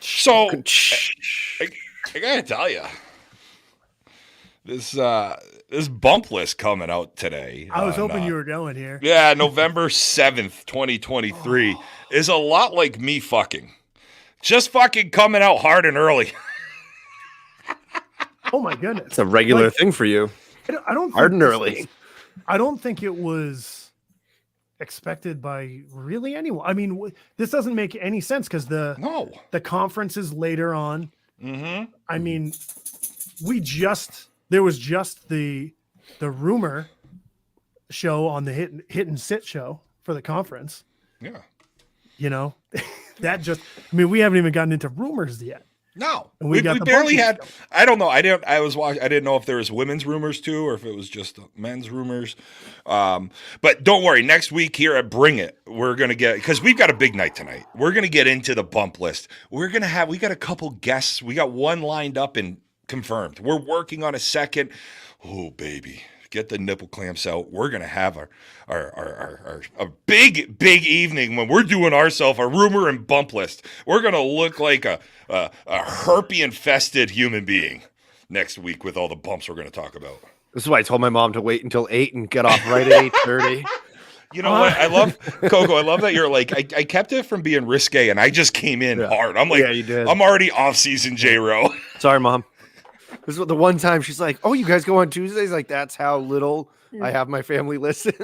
So I gotta tell you, this bump list coming out today. I was hoping you were going here. Yeah, November 7th, 2023 is a lot like me fucking. Just fucking coming out hard and early. Oh my goodness. It's a regular thing for you. I don't hard and early. I don't think it was expected by really anyone. I mean, this doesn't make any sense because the conference is later on. Mm-hmm. I mean, there was just the rumor show on the hit and sit show for the conference. Yeah. You know, we haven't even gotten into rumors yet. No, and we barely had. Show. I don't know. I didn't know if there was women's rumors too, or if it was just men's rumors. But don't worry. Next week here at Bring It, we're gonna because we've got a big night tonight. We're gonna get into the bump list. We got a couple guests. We got one lined up and confirmed. We're working on a second. Oh baby, get the nipple clamps out. We're gonna have a big evening when we're doing ourselves a rumor and bump list. We're gonna look like a herpy infested human being next week with all the bumps we're gonna talk about. This is why I told my mom to wait until 8 and get off right at 8:30. You know what? I love Coco. I love that you're like I kept it from being risque, and I just came in hard. I'm like, yeah, you did. I'm already off season, J-Ro. Sorry, Mom. This was the one time she's like, "Oh, you guys go on Tuesdays?" Like, that's how little I have my family listen.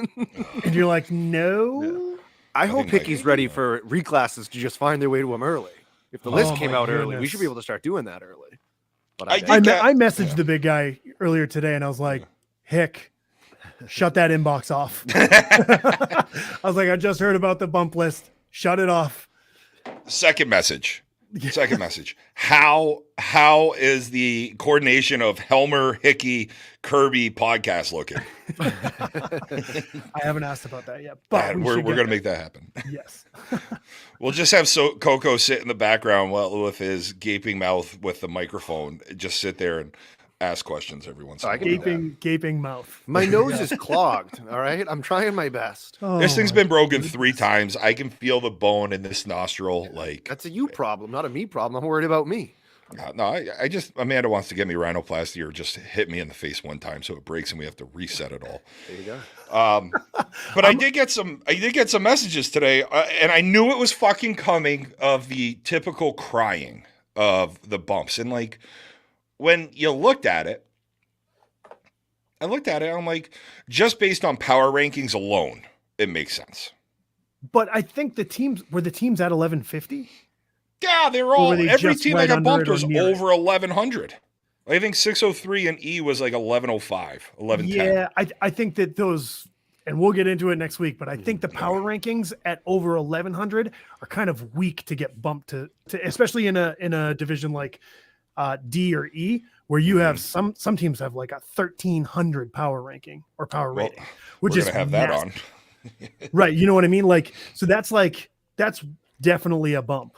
And you're like, no. I hope Hickey's ready for reclasses to just find their way to him early. If the list came out early, we should be able to start doing that early. But I messaged the big guy earlier today, and I was like, Hick, shut that inbox off. I was like, I just heard about the bump list. Shut it off. Second message. How is the coordination of Helmer, Hickey, Kirby podcast looking? I haven't asked about that yet, but we're going to make that happen. Yes. We'll just have Coco sit in the background with his gaping mouth with the microphone. Just sit there and ask questions every once in a while. Gaping mouth. My nose is clogged. All right, I'm trying my best. This thing's been broken 3 times. I can feel the bone in this nostril. Like that's a you problem, not a me problem. I'm worried about me. No, I just Amanda wants to get me rhinoplasty or just hit me in the face one time so it breaks and we have to reset it all. There you go. But I did get some messages today, and I knew it was fucking coming of the typical crying of the bumps. And like when you looked at it, I'm like, just based on power rankings alone, it makes sense. But I think the teams at 1150. Yeah, every team that got bumped was over 1100. I think 603 and E was like 1105, 1110. Yeah, I think that those, and we'll get into it next week, but I think the power rankings at over 1100 are kind of weak to get bumped to especially in a division like D or E, where you have some teams have like a 1300 power ranking or power rating, which is have that on. Right, you know what I mean? Like, so that's definitely a bump.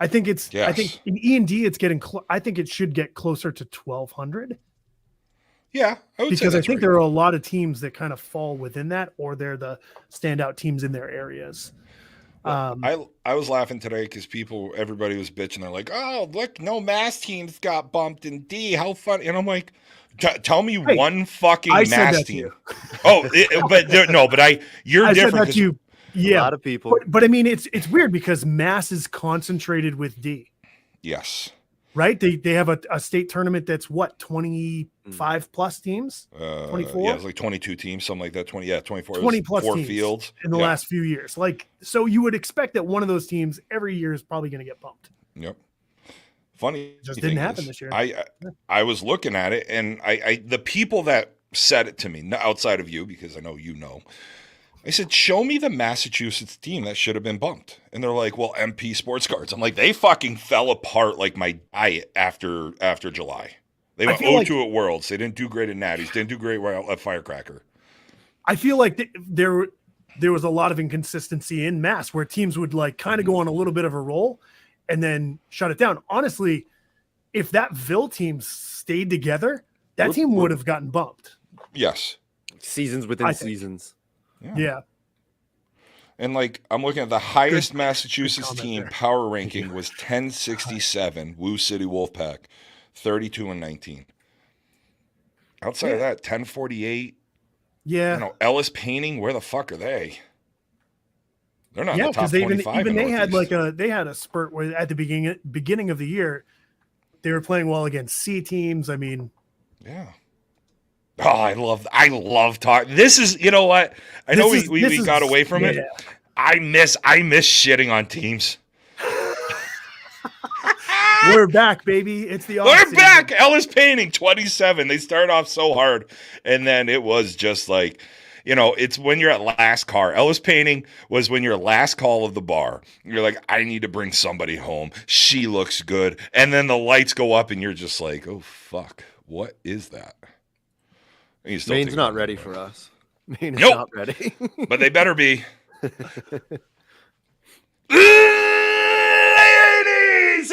I think I think in E and D it's getting I think it should get closer to 1200. Yeah, because I think there are a lot of teams that kind of fall within that, or they're the standout teams in their areas. I was laughing today because everybody was bitching. They're like, "Oh, look, no Mass teams got bumped in D. How fun!" And I'm like, "Tell me one fucking Mass team." You're different. Yeah, a lot of people. But I mean, it's weird because Mass is concentrated with D. Yes. Right? They have a state tournament that's what, 25 plus teams? 24? Yeah, it's like 22 teams, something like that. 24. 20 plus 4 teams fields in the last few years. Like, so you would expect that one of those teams every year is probably going to get bumped. Yep. Funny. It just didn't happen this year. I was looking at it, and I the people that said it to me, outside of you, because I know you know, I said, show me the Massachusetts team that should have been bumped. And they're like, well, MP Sports Cards. I'm like, they fucking fell apart like my diet after July. They went 0-2 at Worlds. They didn't do great at Natties. Didn't do great at Firecracker. I feel like there was a lot of inconsistency in Mass where teams would like kind of go on a little bit of a roll and then shut it down. Honestly, if that Ville team stayed together, that team would have gotten bumped. Yes. Seasons within seasons. Yeah. And like I'm looking at the highest Massachusetts comment team there. power ranking was 1067. Woo City Wolfpack, 32-19. Outside of that, 1048. Yeah. You know, Ellis Painting. Where the fuck are they? They're not in Yeah, the top because they 25. even in they had Northeast. they had a spurt where at the beginning of the year they were playing well against C teams. I mean, Yeah. Oh, I love talking. This is, you know what? I know we got away from it. I miss shitting on teams. We're back, baby. It's the We're back. Ellis Painting, 27. They start off so hard, and then it was just like, you know, it's when you're at last car. Ellis Painting was when you're last call of the bar. You're like, I need to bring somebody home. She looks good, and then the lights go up, and you're just like, oh fuck, what is that? Maine's not ready for us. Maine is Nope. not ready. But they better be. Ladies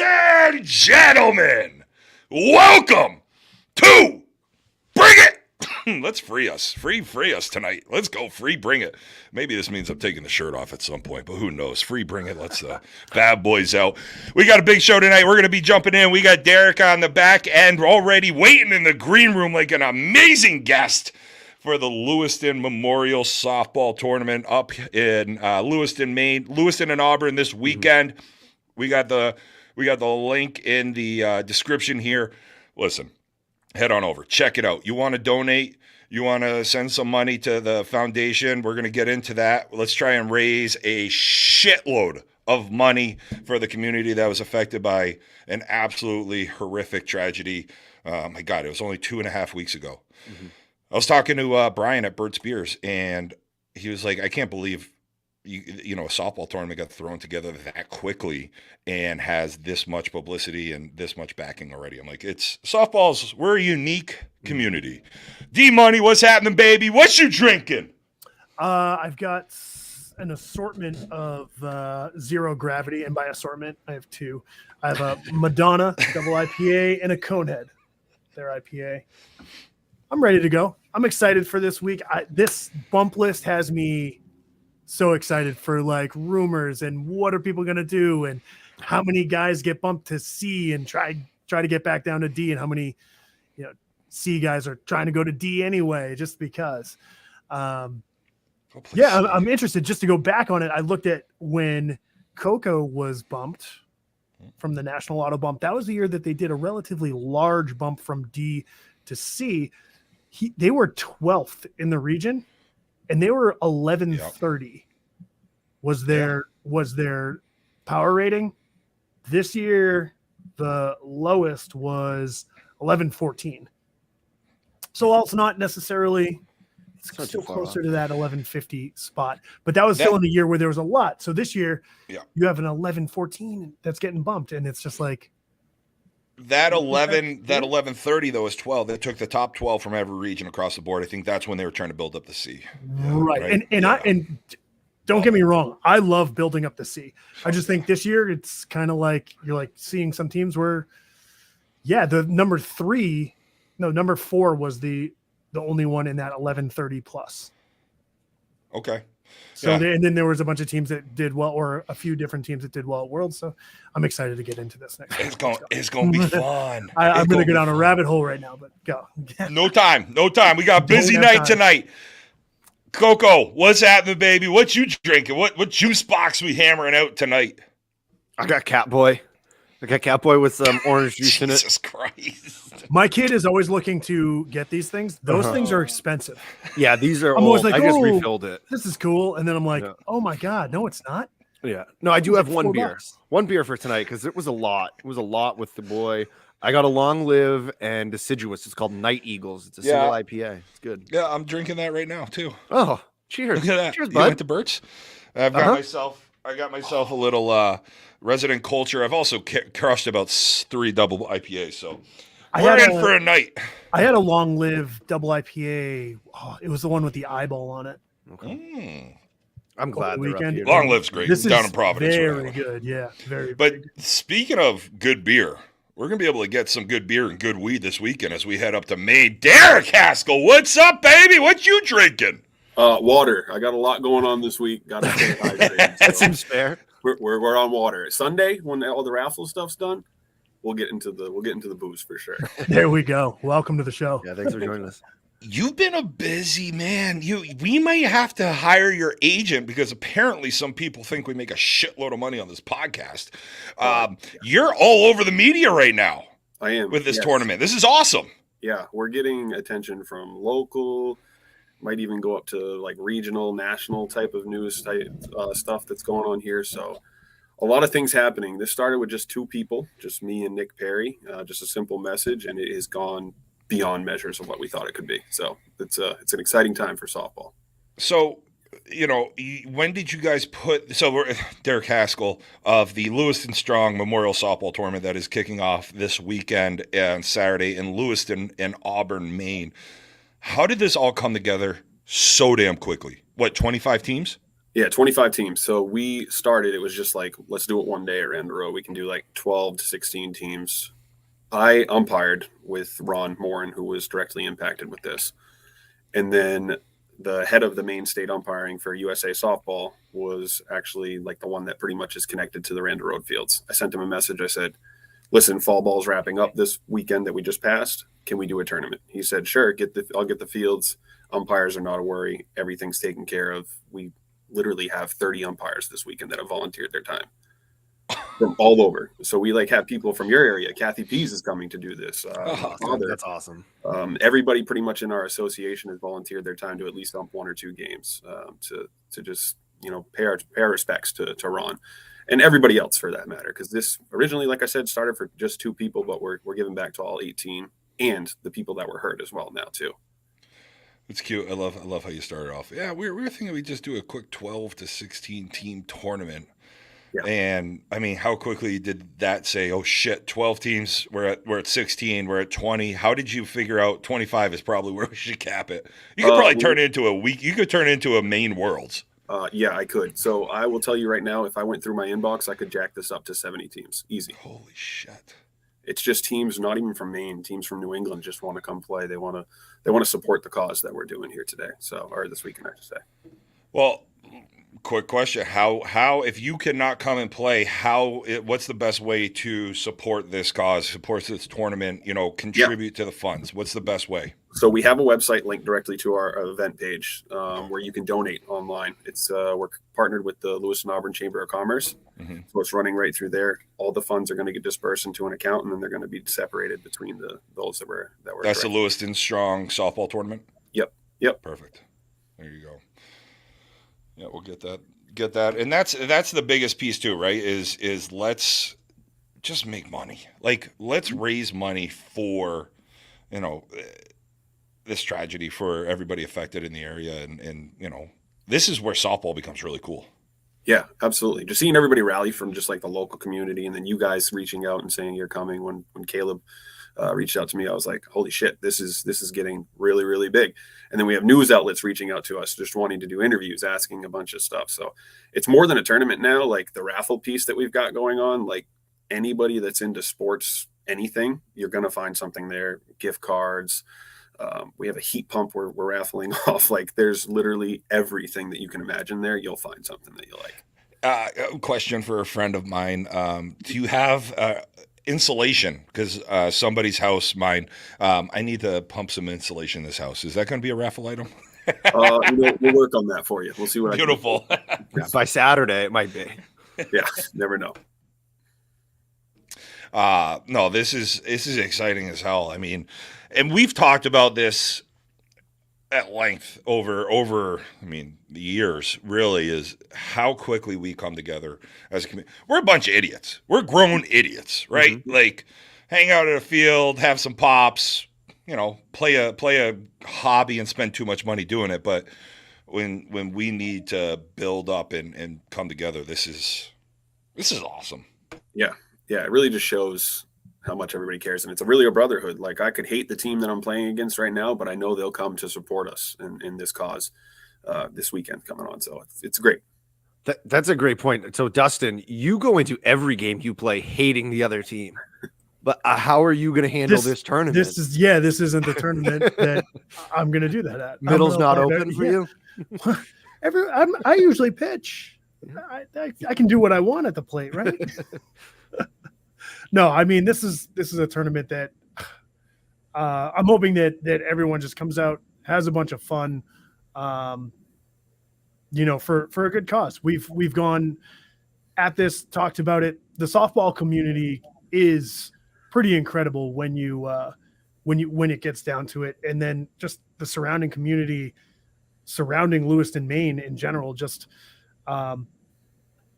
and gentlemen, welcome to Bring It. Let's free us. Free us tonight. Let's go free Bring It. Maybe this means I'm taking the shirt off at some point, but who knows? Free Bring It. Let's bad boys out. We got a big show tonight. We're going to be jumping in. We got Derek on the back end already waiting in the green room like an amazing guest for the Lewiston Memorial Softball Tournament up in Lewiston, Maine. Lewiston and Auburn this weekend. We got the link in the description here. Listen, head on over. Check it out. You want to donate? You want to send some money to the foundation? We're going to get into that. Let's try and raise a shitload of money for the community that was affected by an absolutely horrific tragedy. My God, it was only 2.5 weeks ago. Mm-hmm. I was talking to Brian at Burt's Beers, and he was like, I can't believe you know, a softball tournament got thrown together that quickly and has this much publicity and this much backing already. I'm like, it's softballs. We're a unique community. D-Money, what's happening, baby? What you drinking? I've got an assortment of Zero Gravity, and by assortment, I have two. I have a Madonna double IPA and a Conehead, their IPA. I'm ready to go. I'm excited for this week. This bump list has me so excited for like rumors and what are people going to do and how many guys get bumped to C and try to get back down to D, and how many, you know, C guys are trying to go to D anyway, just because. I'm interested just to go back on it. I looked at when Coco was bumped from the National Auto Bump. That was the year that they did a relatively large bump from D to C. They were 12th in the region, and they were 1130 was their power rating. This year, the lowest was 1114. So while it's not necessarily, it's still closer to that 1150 spot, but that was still in a year where there was a lot. So this year, you have an 1114 that's getting bumped, and it's just like, that 1130 though is 12. They took the top 12 from every region across the board. I think that's when they were trying to build up the C. Right. And don't get me wrong, I love building up the C. I just think this year it's kind of like you're like seeing some teams where, the number 4 was the only one in that 1130 plus. Okay. So and then there was a bunch of teams that did well, or a few different teams that did well at Worlds. So I'm excited to get into this next. It's going to be fun. I'm going to go down a rabbit hole right now, but go. No time. We got a busy night tonight. Coco, what's happening, baby? What you drinking? What juice box we hammering out tonight? I got Catboy. With some orange juice in it. Jesus Christ. My kid is always looking to get these things. Those things are expensive. Yeah, these are I'm always like, I just refilled it. This is cool. And then I'm like, oh my God, no, it's not. Yeah. No, I do have like one beer. $4. One beer for tonight because it was a lot. It was a lot with the boy. I got a Long Live and Deciduous. It's called Night Eagles. It's a single IPA. It's good. Yeah, I'm drinking that right now too. Oh, cheers. Look at that. Cheers, You bud. went to Burt's? I've got myself a little Resident Culture. I've also crushed about 3 double IPAs, so we're in for a night. I had a Long Live double IPA. Oh, it was the one with the eyeball on it. Okay. I'm glad they're weekend. up here. Long Live's great. This Down is in Providence. very good. Yeah, very. But very good. Speaking of good beer, we're going to be able to get some good beer and good weed this weekend as we head up to Maine. Derek Haskell, what's up, baby? What you drinking? Water. I got a lot going on this week. Got to stay hydrated. That seems fair. We're on water. Sunday, when all the raffle stuff's done, we'll get into the booze for sure. There we go. Welcome to the show. Yeah, thanks for joining us. You've been a busy man. We might have to hire your agent because apparently some people think we make a shitload of money on this podcast. You're all over the media right now. I am with this tournament. This is awesome. Yeah, we're getting attention from local, might even go up to like regional, national type of news type stuff that's going on here. So a lot of things happening. This started with just 2 people, just me and Nick Perry, just a simple message, and it has gone beyond measures of what we thought it could be. So it's an exciting time for softball. So, when did you guys we're Derek Haskell of the Lewiston Strong Memorial Softball Tournament that is kicking off this weekend and Saturday in Lewiston and Auburn, Maine. How did this all come together so damn quickly? What, 25 teams? Yeah, 25 teams. So we started, it was just like, let's do it one day at Randall. We can do like 12 to 16 teams. I umpired with Ron Morin, who was directly impacted with this. And then the head of the Maine state umpiring for USA softball was actually like the one that pretty much is connected to the Randall Road fields. I sent him a message. I said, listen, fall ball's wrapping up this weekend that we just passed. Can we do a tournament? He said, sure, I'll get the fields. Umpires are not a worry. Everything's taken care of. We literally have 30 umpires this weekend that have volunteered their time from all over. So we have people from your area. Kathy Pease is coming to do this. That's awesome. Everybody pretty much in our association has volunteered their time to at least ump 1 or 2 games to just, pay our respects to Ron and everybody else for that matter. Because this originally, like I said, started for just 2 people, but we're giving back to all 18 and the people that were hurt as well now too. It's cute. I love how you started off. Yeah, we were thinking we'd just do a quick 12 to 16 team tournament. Yeah. And I mean, how quickly did that say, oh shit, 12 teams, we're at 16, we're at 20. How did you figure out 25 is probably where we should cap it? You could probably turn it into a week. You could turn it into a Maine Worlds. Yeah, I could. So I will tell you right now, if I went through my inbox, I could jack this up to 70 teams. Easy. Holy shit. It's just teams, not even from Maine, teams from New England just want to come play. They want to support the cause that we're doing here today. Or this weekend, I should say. Well, quick question. How, if you cannot come and play, what's the best way to support this cause, support this tournament, contribute to the funds? What's the best way? So we have a website linked directly to our event page where you can donate online. It's we're partnered with the Lewiston Auburn Chamber of Commerce. Mm-hmm. So it's running right through there. All the funds are going to get dispersed into an account, and then they're going to be separated between those that were. That's the Lewiston Strong softball tournament? Yep. Perfect. There you go. Yeah, we'll get that. And that's the biggest piece too, right? Is let's just make money. Let's raise money for, this tragedy for everybody affected in the area. And this is where softball becomes really cool. Yeah, absolutely. Just seeing everybody rally from just the local community, and then you guys reaching out and saying you're coming. When Caleb reached out to me, I was like, holy shit, this is getting really, really big. And then we have news outlets reaching out to us, just wanting to do interviews, asking a bunch of stuff. So it's more than a tournament now. The raffle piece that we've got going on, anybody that's into sports, anything, you're going to find something there. Gift cards. We have a heat pump we're raffling off. There's literally everything that you can imagine there. You'll find something that you like. A question for a friend of mine. Do you have insulation? Because somebody's house, mine, I need to pump some insulation in this house. Is that going to be a raffle item? We'll work on that for you. We'll see what Beautiful. I can do. Yeah, by Saturday, it might be. Yeah, never know. No, this is exciting as hell. I mean, and we've talked about this at length over the years, really, is how quickly we come together as a community. We're a bunch of idiots. We're grown idiots, right? Mm-hmm. Hang out at a field, have some pops, play a hobby and spend too much money doing it. But when we need to build up and come together, this is awesome. Yeah. Yeah, it really just shows how much everybody cares. And it's really a brotherhood. I could hate the team that I'm playing against right now, but I know they'll come to support us in this cause this weekend coming on. So it's great. That's a great point. So, Dustin, you go into every game you play hating the other team. But how are you going to handle this tournament? This isn't the tournament that I'm going to do that at. Middle's not open for you? I usually pitch. I can do what I want at the plate, right? No, I mean this is a tournament that I'm hoping that everyone just comes out, has a bunch of fun, for a good cause. We've gone at this, talked about it. The softball community is pretty incredible when it gets down to it, and then just the surrounding community surrounding Lewiston, Maine in general. Just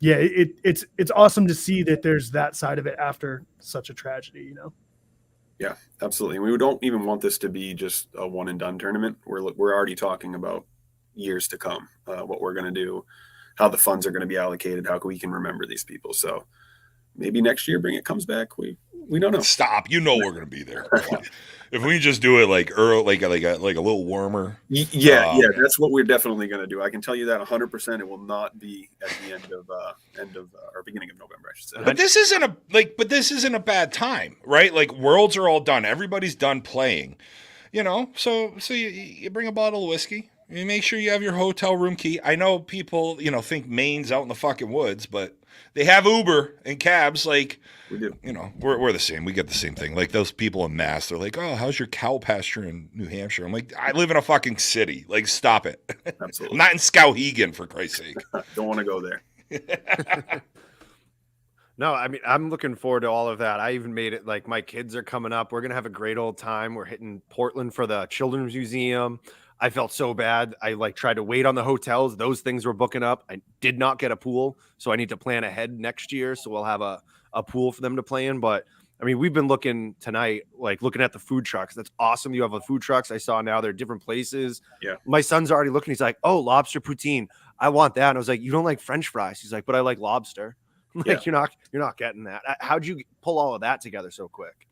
it's awesome to see that there's that side of it after such a tragedy. Yeah, absolutely. We don't even want this to be just a one and done tournament. We're already talking about years to come, what we're going to do, how the funds are going to be allocated, how we can remember these people. So maybe next year, bring it comes back. We don't know. Stop. We're going to be there. If we just do it like early, like a little warmer. Yeah, that's what we're definitely going to do. I can tell you that 100%. It will not be at the end of or beginning of November, I should say. But this isn't a bad time, right? Like worlds are all done. Everybody's done playing, so you bring a bottle of whiskey. You make sure you have your hotel room key. I know people, think Maine's out in the fucking woods, but they have Uber and cabs. Like, we do. We're the same. We get the same thing. Like those people in Mass, they're like, "Oh, how's your cow pasture in New Hampshire?" I'm like, "I live in a fucking city. Like, stop it." Absolutely. I'm not in Skowhegan, for Christ's sake. Don't want to go there. No, I mean, I'm looking forward to all of that. I even made it like my kids are coming up. We're going to have a great old time. We're hitting Portland for the Children's Museum. I felt so bad. I tried to wait on the hotels. Those things were booking up. I did not get a pool, so I need to plan ahead next year. So we'll have a pool for them to play in. But I mean, we've been looking tonight, looking at the food trucks. That's awesome. You have the food trucks. I saw now they're different places. Yeah. My son's already looking. He's like, "Oh, lobster poutine. I want that." And I was like, "You don't like French fries?" He's like, "But I like lobster." I'm like, Yeah. you're not getting that. How'd you pull all of that together so quick?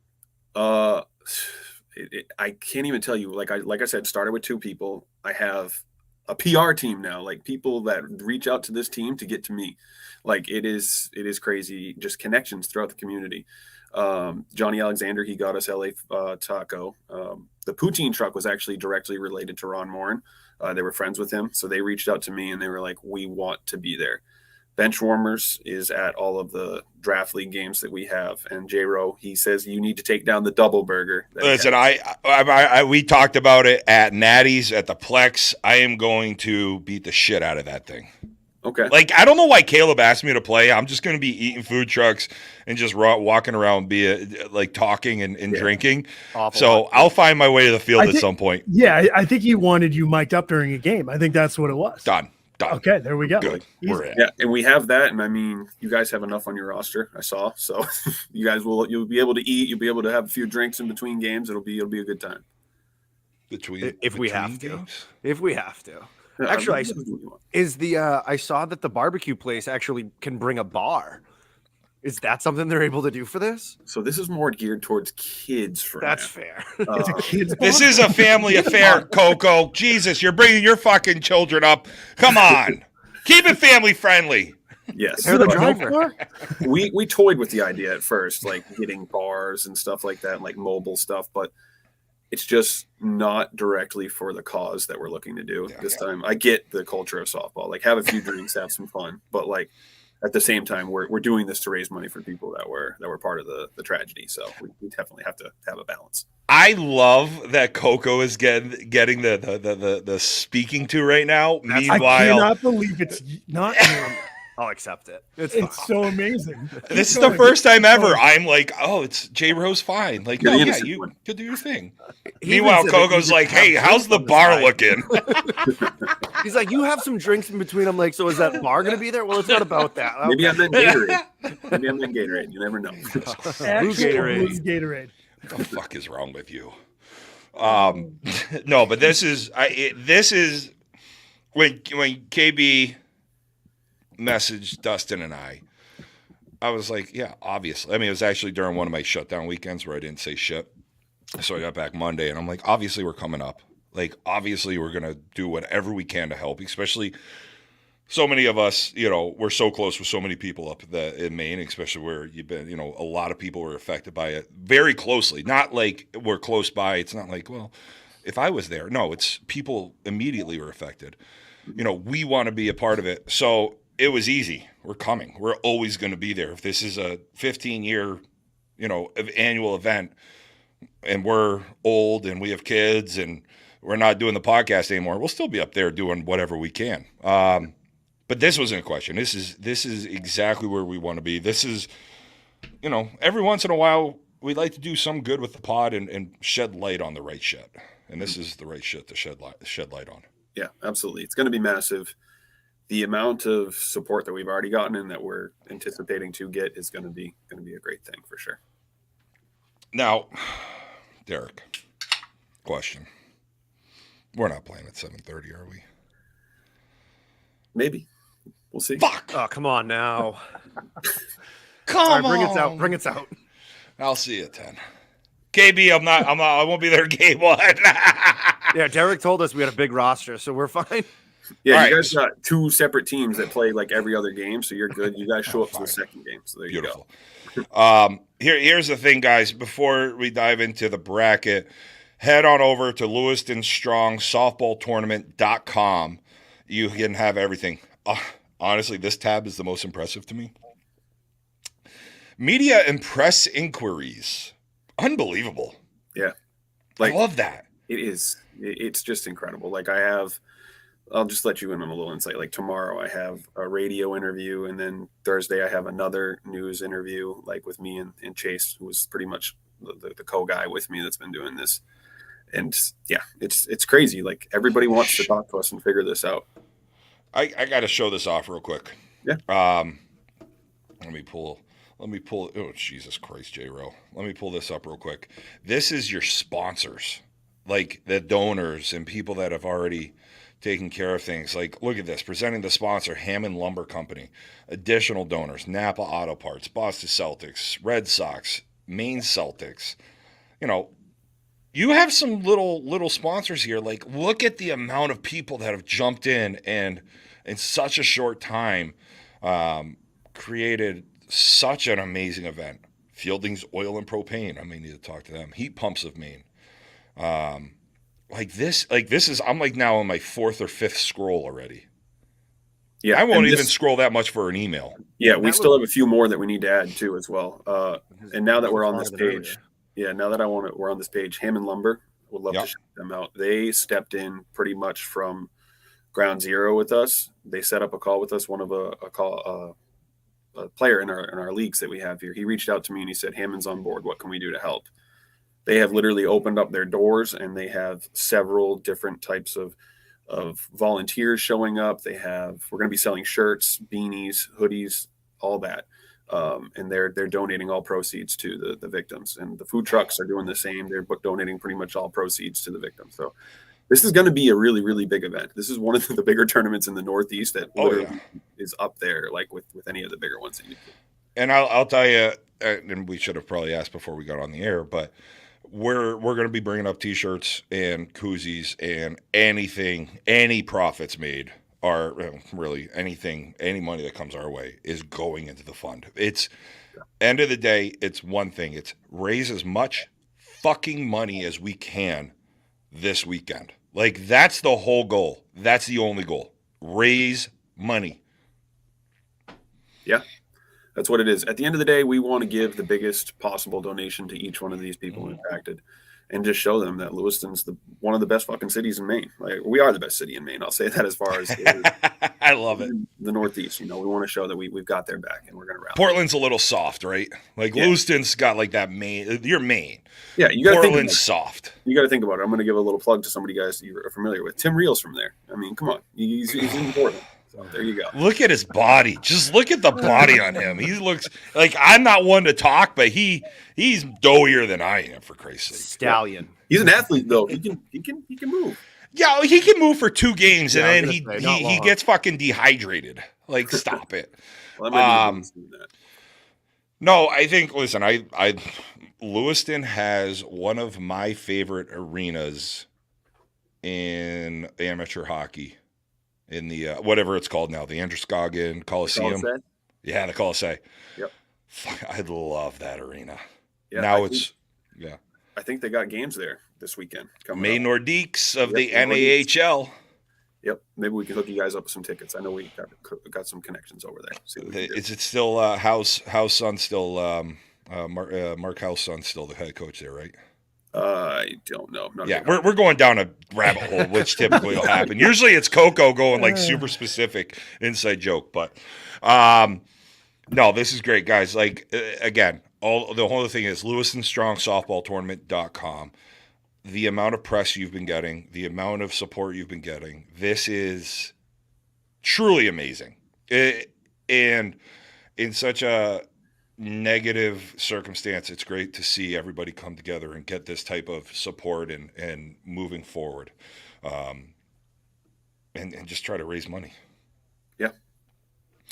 I can't even tell you. Like I said, started with 2 people. I have a PR team now, like people that reach out to this team to get to me. Like it is crazy. Just connections throughout the community. Johnny Alexander, he got us LA taco. The poutine truck was actually directly related to Ron Morin. They were friends with him, so they reached out to me and they were like, "We want to be there." Benchwarmers is at all of the draft league games that we have, and J-Ro, he says you need to take down the double burger. Listen, we talked about it at Natty's at the Plex. I am going to beat the shit out of that thing. Okay. Like, I don't know why Caleb asked me to play. I'm just going to be eating food trucks and just walking around, talking and drinking. Awful. So I'll find my way to the field at some point. Yeah, I think he wanted you mic'd up during a game. I think that's what it was. Done. Okay, there we go. Good. We're in. Yeah, and we have that, and I mean, you guys have enough on your roster. I saw, so you'll be able to eat. You'll be able to have a few drinks in between games. It'll be a good time. If we have to. Yeah, Actually, I saw that the barbecue place actually can bring a bar. Is that something they're able to do for this? So this is more geared towards kids. That's fair. It's a kid's This is a family affair, Coco. Jesus, you're bringing your fucking children up. Come on. Keep it family friendly. Yes. They're the driver. We toyed with the idea at first, like getting bars and stuff like that, like mobile stuff, but it's just not directly for the cause that we're looking to do this time. I get the culture of softball, like have a few drinks, have some fun, but like at the same time, we're doing this to raise money for people that were part of the tragedy. So we definitely have to have a balance. I love that Coco is getting the speaking to right now. Meanwhile, I cannot believe it's not you. I'll accept it. It's so amazing. This is the first time ever I'm like, "Oh, it's J Rose fine." Like, no, yeah, you could do your thing. Meanwhile, Coco's like, "Hey, how's the bar looking?" He's like, "You have some drinks in between." I'm like, "So is that bar going to be there?" Well, it's not about that. Okay. Maybe I'm in Gatorade. You never know. Blue Gatorade. What the fuck is wrong with you? No, but this is when KB messaged Dustin and I was like, yeah, obviously. I mean, it was actually during one of my shutdown weekends where I didn't say shit. So I got back Monday and I'm like, obviously we're coming up. Like, obviously we're going to do whatever we can to help, especially so many of us, we're so close with so many people up in Maine, especially where you've been, a lot of people were affected by it very closely. Not like we're close by. It's not like, well, if I was there. No, it's people immediately were affected. we want to be a part of it. So it was easy. We're coming. We're always going to be there. If this is a 15-year, annual event, and we're old and we have kids and we're not doing the podcast anymore, we'll still be up there doing whatever we can. But this wasn't a question. This is exactly where we want to be. This is, every once in a while we'd like to do some good with the pod and shed light on the right shit. And this is the right shit to shed light on. Yeah, absolutely. It's going to be massive. The amount of support that we've already gotten and that we're anticipating to get is going to be a great thing for sure. Now, Derek, question. We're not playing at 7:30, are we? Maybe. We'll see. Fuck! Oh, come on now. Come on! Bring it out. Bring it out. I'll see you at 10. KB, I won't be there game 1. Yeah, Derek told us we had a big roster, so we're fine. Yeah, All you right. guys got 2 separate teams that play like every other game, so you're good. You guys show up to the second game, so there Beautiful. you go. Here's the thing, guys. Before we dive into the bracket, head on over to Lewiston Strong Softball Tournament.com. You can have everything. Honestly, this tab is the most impressive to me. Media and press inquiries. Unbelievable. Yeah. I love that. It is. It's just incredible. Like I'll just let you in on a little insight. Like tomorrow I have a radio interview, and then Thursday I have another news interview, like with me and Chase, who was pretty much the co-guy with me that's been doing this. And yeah, it's crazy. Like everybody wants to talk to us and figure this out. I got to show this off real quick. Yeah. Let me pull. Oh, Jesus Christ, J-Ro. Let me pull this up real quick. This is your sponsors, like the donors and people that have already taken care of things. Like, look at this. Presenting the sponsor, Hammond Lumber Company. Additional donors, Napa Auto Parts, Boston Celtics, Red Sox, Maine Celtics. You have some little sponsors here. Like, look at the amount of people that have jumped in and in such a short time created such an amazing event. Fielding's Oil and Propane. I may need to talk to them. Heat Pumps of Maine. This is, I'm like now on my 4th or 5th scroll already. Yeah. I won't even scroll that much for an email. Yeah. We still have a few more that we need to add too, as well. And now that we're on this page, we're on this page, Hammond Lumber, would love to shout them out. They stepped in pretty much from ground zero with us. They set up a call with us. One of a player in our leagues that we have here, he reached out to me and he said, Hammond's on board. What can we do to help? They have literally opened up their doors, and they have several different types of volunteers showing up. We're going to be selling shirts, beanies, hoodies, all that. And they're donating all proceeds to the victims, and the food trucks are doing the same. They're donating pretty much all proceeds to the victims. So this is going to be a really, really big event. This is one of the bigger tournaments in the Northeast that is up there, like with any of the bigger ones that you do. And I'll tell you, and we should have probably asked before we got on the air, but we're going to be bringing up T-shirts and koozies and any profits made are really any money that comes our way is going into the fund. It's end of the day, it's one thing. It's raise as much fucking money as we can this weekend. Like, that's the whole goal. That's the only goal. Raise money. Yeah. That's what it is. At the end of the day, we want to give the biggest possible donation to each one of these people impacted, and just show them that Lewiston's one of the best fucking cities in Maine. Like, we are the best city in Maine. I'll say that as far as I love it. The Northeast. We want to show that we've got their back, and we're going to rally. Portland's a little soft, right? Like Lewiston's got like that Maine. You're Maine. Yeah, you got Portland's soft. You got to think about it. I'm going to give a little plug to somebody guys you're familiar with. Tim Reel's from there. I mean, come on, he's in Portland. So there you go. Look at his body. Just look at the body on him. He looks like, I'm not one to talk, but he's doughier than I am, for Christ's sake. Stallion. He's an athlete though. He can move. Yeah, he can move for 2 games, and then he long. gets fucking dehydrated. Like, stop it. Well, that might be that. No, I think, listen, I Lewiston has one of my favorite arenas in amateur hockey. In the whatever it's called now, the Androscoggin Coliseum. Yeah, the Coliseum. Yep. I love that arena. Yeah, now I think they got games there this weekend. May Nordiques of the NAHL. Yep. Maybe we can hook you guys up with some tickets. I know we got some connections over there. See what we can do. Is it still House son still Mark House son still the head coach there, right? I don't know. I'm not Yeah, sure. we're going down a rabbit hole, which typically will happen. Usually it's Coco going like super specific inside joke, but no, this is great, guys. Like again, the whole thing is LewistonStrongSoftballTournament.com. The amount of press you've been getting, the amount of support you've been getting, this is truly amazing. And in such a negative circumstance, it's great to see everybody come together and get this type of support and moving forward, and just try to raise money. Yeah,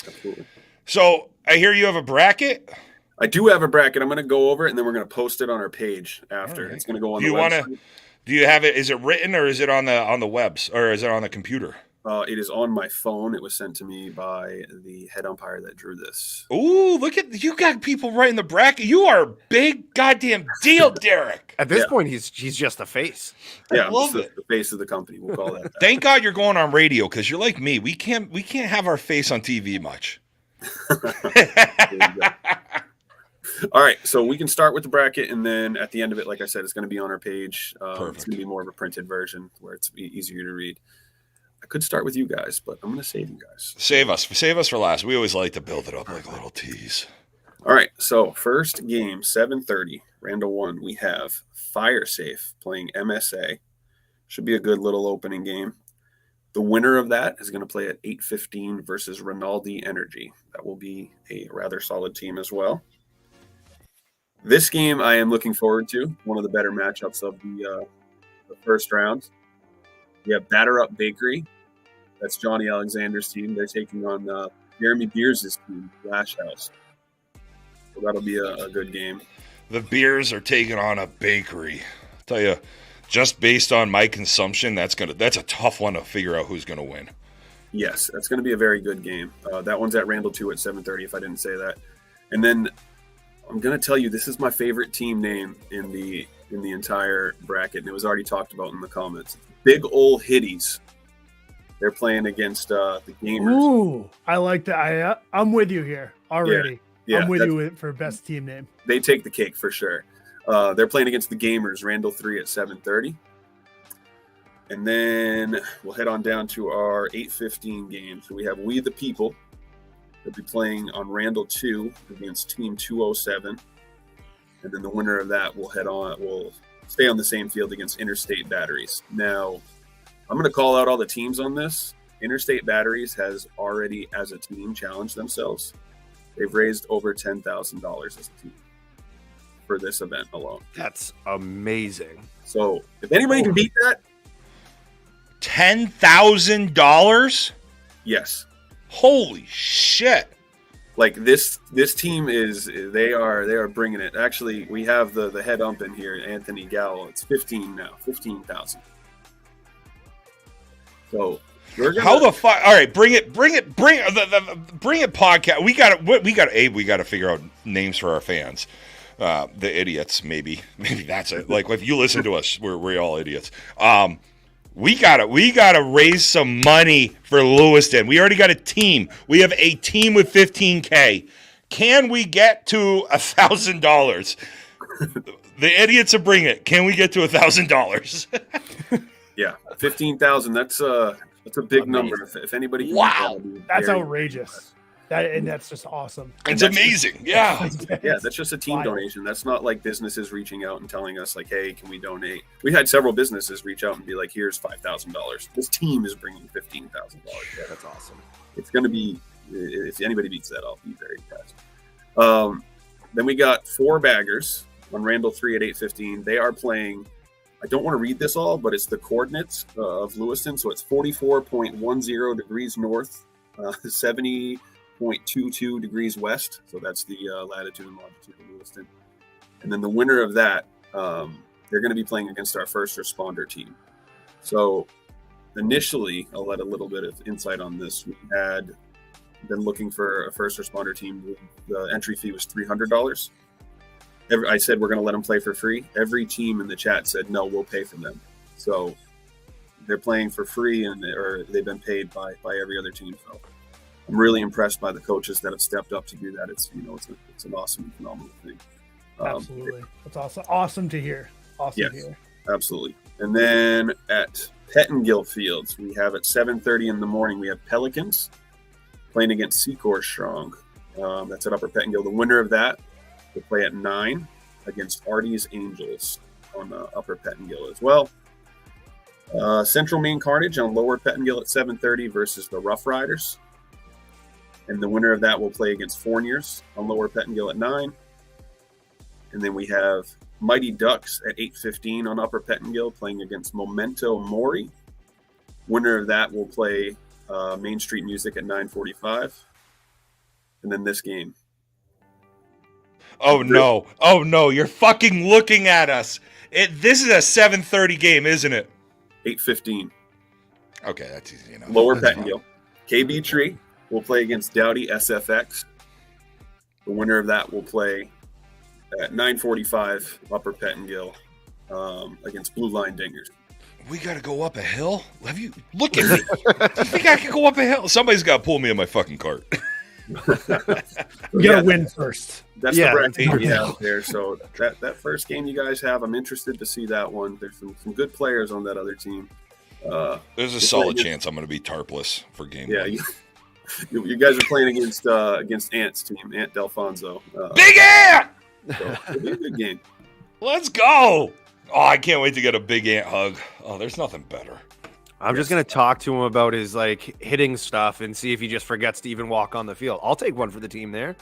absolutely. So I hear you have a bracket. I do have a bracket. I'm going to go over it, and then we're going to post it on our page after. Right. It's going to go on Do the you website. Do you have it? Is it written or is it on the webs or is it on the computer? It is on my phone. It was sent to me by the head umpire that drew this. Ooh, look at you! Got people writing the bracket. You are a big goddamn deal, Derek. At this point, he's just a face. Yeah, love the face of the company. We'll call that. Thank God you're going on radio because you're like me. We can't have our face on TV much. All right, so we can start with the bracket, and then at the end of it, like I said, it's going to be on our page. It's Perfect. going to be more of a printed version where it's easier to read. I could start with you guys, but I'm going to save you guys. Save us for last. We always like to build it up like a little tease. All right, so first game, 7:30, Randall 1. We have Fire Safe playing MSA. Should be a good little opening game. The winner of that is going to play at 8:15 versus Rinaldi Energy. That will be a rather solid team as well. This game I am looking forward to. One of the better matchups of the first round. We have Batter Up Bakery. That's Johnny Alexander's team. They're taking on Jeremy Beers' team, Lash House. So that'll be a good game. The beers are taking on a bakery. I'll tell you, just based on my consumption, that's a tough one to figure out who's gonna win. Yes, that's going to be a very good game. That one's at Randall 2 at 7:30. If I didn't say that, and then I'm going to tell you this is my favorite team name in the entire bracket, and it was already talked about in the comments. Big Ol' Hitties. They're playing against the Gamers. Ooh, I like that. I'm with you here already. Yeah, I'm with you for best team name. They take the cake for sure. They're playing against the Gamers, Randall 3 at 7:30. And then we'll head on down to our 8:15 game. So we have We the People. They'll be playing on Randall 2 against Team 207. And then the winner of that will stay on the same field against Interstate Batteries. Now, I'm going to call out all the teams on this. Interstate Batteries has already, as a team, challenged themselves. They've raised over $10,000 as a team for this event alone. That's amazing. So if anybody can beat that, $10,000? yes. Holy shit! Like this team they are bringing it. Actually, we have the head ump in here, Anthony Gallo. It's 15 now, 15,000. So we're gonna, How the fuck? All right, bring it podcast. We got to figure out names for our fans. The idiots, maybe that's it. Like if you listen to us, we're all idiots. We gotta raise some money for Lewiston. We already got a team. We have a team with $15K. Can we get to $1,000? The idiots will bring it. Can we get to $1,000? yeah, 15,000. That's a big number. If anybody, can Wow. That's outrageous. That's just awesome. It's amazing. Yeah. Yeah, that's just a team Wild. donation. That's not like businesses reaching out and telling us like, "Hey, can we donate?" We had several businesses reach out and be like, "Here's $5,000." This team is bringing $15,000. Yeah, that's awesome. It's going to be, if anybody beats that, I'll be very impressed. Then we got 4 baggers on Randall 3 at 8:15. They are playing. I don't want to read this all, but it's the coordinates of Lewiston. So it's 44.10 degrees north, 70.22 degrees west. So that's the latitude and longitude of Lewiston. And then the winner of that, they're going to be playing against our first responder team. So initially, I'll let a little bit of insight on this. We had been looking for a first responder team. The entry fee was $300. I said we're going to let them play for free. Every team in the chat said, no, we'll pay for them. So they're playing for free or they've been paid by every other team. So I'm really impressed by the coaches that have stepped up to do that. It's an awesome, phenomenal thing. Absolutely, that's awesome. Awesome to hear. Awesome to hear. Absolutely. And then at Pettingill Fields, we have at 7:30 in the morning, we have Pelicans playing against Secor Strong. That's at Upper Pettingill. The winner of that will play at 9 against Artie's Angels on Upper Pettingill as well. Central Maine Carnage on Lower Pettingill at 7:30 versus the Rough Riders. And the winner of that will play against Fourniers on Lower Pettingill at 9. And then we have Mighty Ducks at 8:15 on Upper Pettingill playing against Memento Mori. Winner of that will play Main Street Music at 9:45. And then this game. Oh no! You're fucking looking at us. This is a 7:30 game, isn't it? 8:15. Okay, that's easy enough. Lower That's Pettingill. KB Tree will play against Dowdy SFX. The winner of that will play at 9:45 Upper Pettingill against Blue Line Dingers. We got to go up a hill? Have you look at me? You think I can go up a hill? Somebody's got to pull me in my fucking cart. We gotta win first. That's the bracket we have there. So that first game you guys have, I'm interested to see that one. There's some good players on that other team. There's a solid chance I'm going to be tarpless for game one. You guys are playing against Ant's team, Ant Delfonso. Big Ant! So it'll be a good game. Let's go! Oh, I can't wait to get a Big Ant hug. Oh, there's nothing better. I'm just going to talk to him about his hitting stuff and see if he just forgets to even walk on the field. I'll take one for the team there.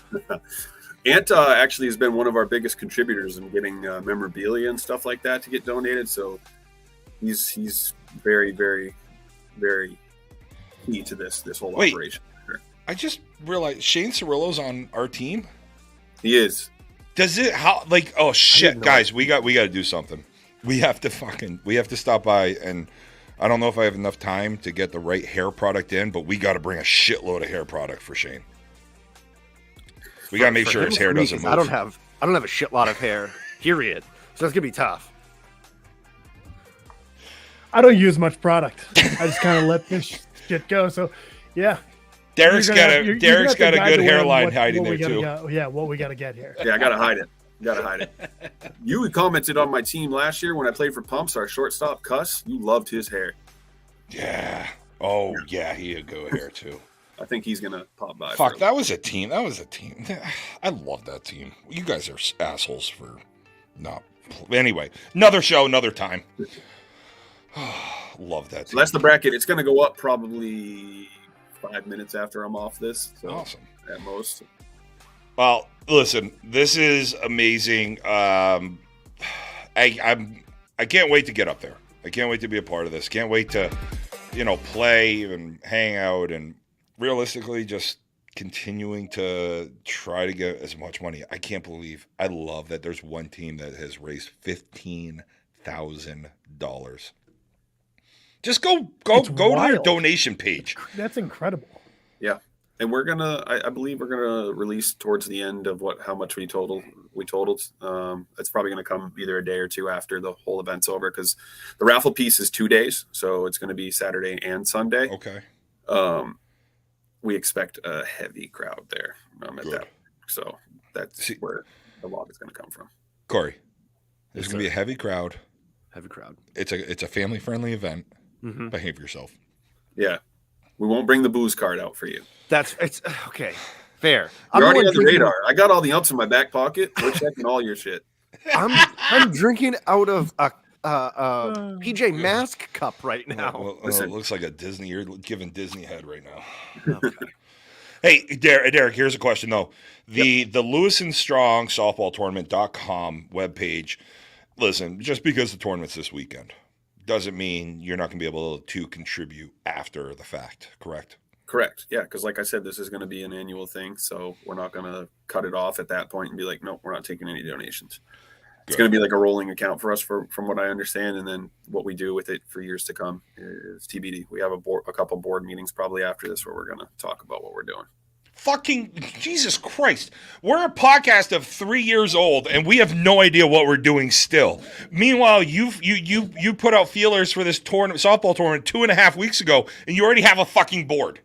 Ant actually has been one of our biggest contributors in getting memorabilia and stuff like that to get donated. So he's very, very, very key to this whole operation. Sure. I just realized Shane Cirillo's on our team. He is. Does it oh shit, guys, we got to do something. We have to stop by, and I don't know if I have enough time to get the right hair product in, but we got to bring a shitload of hair product for Shane. We got to make sure his hair doesn't move. I don't have a shitload of hair, period. So that's going to be tough. I don't use much product. I just kind of let this shit go. So, yeah. Derek's got a good hairline hiding there too. What we got to get here. Yeah, I got to hide it. You commented on my team last year when I played for Pumps, our shortstop, Cuss. You loved his hair. Yeah. Oh, yeah, he had good hair too. I think he's going to pop by. Fuck, that was a team. I love that team. You guys are assholes for not. Anyway, another show, another time. Love that team. So that's the bracket. It's going to go up probably 5 minutes after I'm off this. So awesome. At most. Well, listen, this is amazing. I can't wait to get up there. I can't wait to be a part of this. Can't wait to, play and hang out and realistically just continuing to try to get as much money. I love that there's one team that has raised $15,000. Just go to their donation page. That's incredible. Yeah. And we're gonna, I believe we're gonna release towards the end of how much we totaled. It's probably gonna come either a day or two after the whole event's over because the raffle piece is 2 days, so it's gonna be Saturday and Sunday. Okay. We expect a heavy crowd there at Good. that. So that's where the log is gonna come from. Corey, there's gonna be a heavy crowd. Heavy crowd. It's a family friendly event. Mm-hmm. Behave yourself. Yeah. We won't bring the booze card out for you. It's okay. Fair. You're already on the radar. I got all the umps in my back pocket. We're checking all your shit. I'm drinking out of a PJ Mask cup right now. Well, it looks like a Disney. You're giving Disney head right now. Okay. Hey, Derek, here's a question though. The Lewiston Strong Softball Tournament.com webpage. Listen, just because the tournament's this weekend doesn't mean you're not going to be able to contribute after the fact, correct? Correct. Yeah, because like I said, this is going to be an annual thing, so we're not going to cut it off at that point and be like, no, we're not taking any donations. Good. It's going to be like a rolling account for us, from what I understand, and then what we do with it for years to come is TBD. We have a couple board meetings probably after this where we're going to talk about what we're doing. Fucking Jesus Christ. We're a podcast of 3 years old and we have no idea what we're doing still. Meanwhile, you put out feelers for this softball tournament 2.5 weeks ago and you already have a fucking board.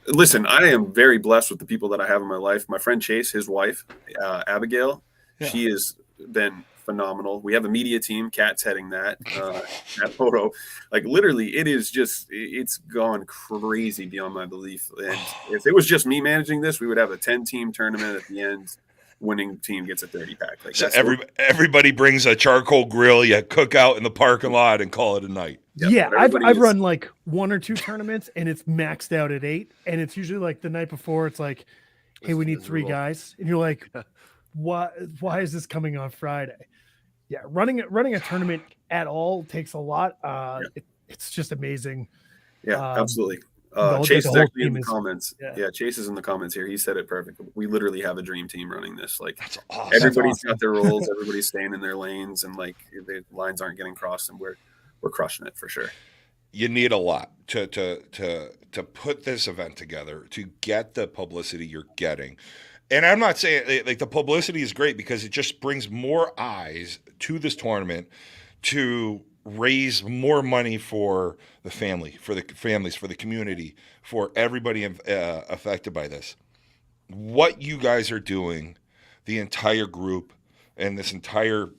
Listen, I am very blessed with the people that I have in my life. My friend Chase, his wife, Abigail, she has been phenomenal. We have a media team. Kat's heading that photo. Like literally, it's gone crazy beyond my belief. And if it was just me managing this, we would have a 10-team tournament at the end. Winning team gets a 30-pack. Like so everybody brings a charcoal grill. You cook out in the parking lot and call it a night. Yeah, I've run like 1 or 2 tournaments and it's maxed out at 8. And it's usually like the night before. It's like, hey, we need 3 guys, and you're like, why is this coming on Friday? Yeah, running a tournament at all takes a lot. It's just amazing. Yeah, absolutely. Chase is actually in the comments. Yeah, Chase is in the comments here. He said it perfect. We literally have a dream team running this. Like awesome. Everybody's got their roles. Everybody's staying in their lanes, and like the lines aren't getting crossed, and we're crushing it for sure. You need a lot to put this event together, to get the publicity you're getting. And I'm not saying like the publicity is great because it just brings more eyes to this tournament to raise more money for the families, for the community, for everybody affected by this. What you guys are doing, the entire group and this entire,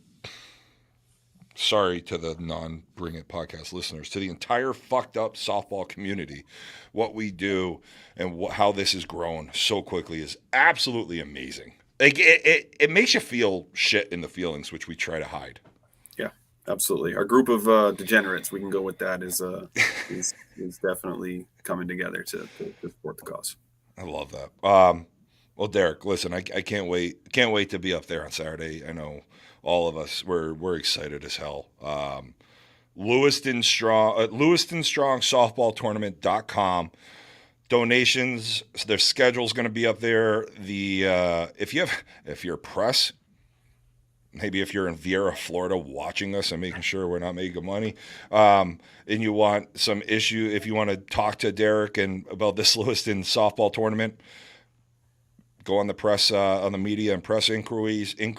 sorry to the non-Bring It podcast listeners, to the entire fucked up softball community, what we do and how this has grown so quickly is absolutely amazing. Like it makes you feel shit in the feelings, which we try to hide. Yeah, absolutely. Our group of degenerates, we can go with that, is definitely coming together to support the cause. I love that. Well, Derek, listen, I can't wait to be up there on Saturday. I know all of us we're excited as hell. Lewiston Strong softballtournament.com. Donations, their schedule's going to be up there. If you're press, maybe if you're in Vieira, Florida, watching us and making sure we're not making money, and you want some issue, if you want to talk to Derek and about this Lewiston softball tournament, go on the press, on the media and press inquiries, and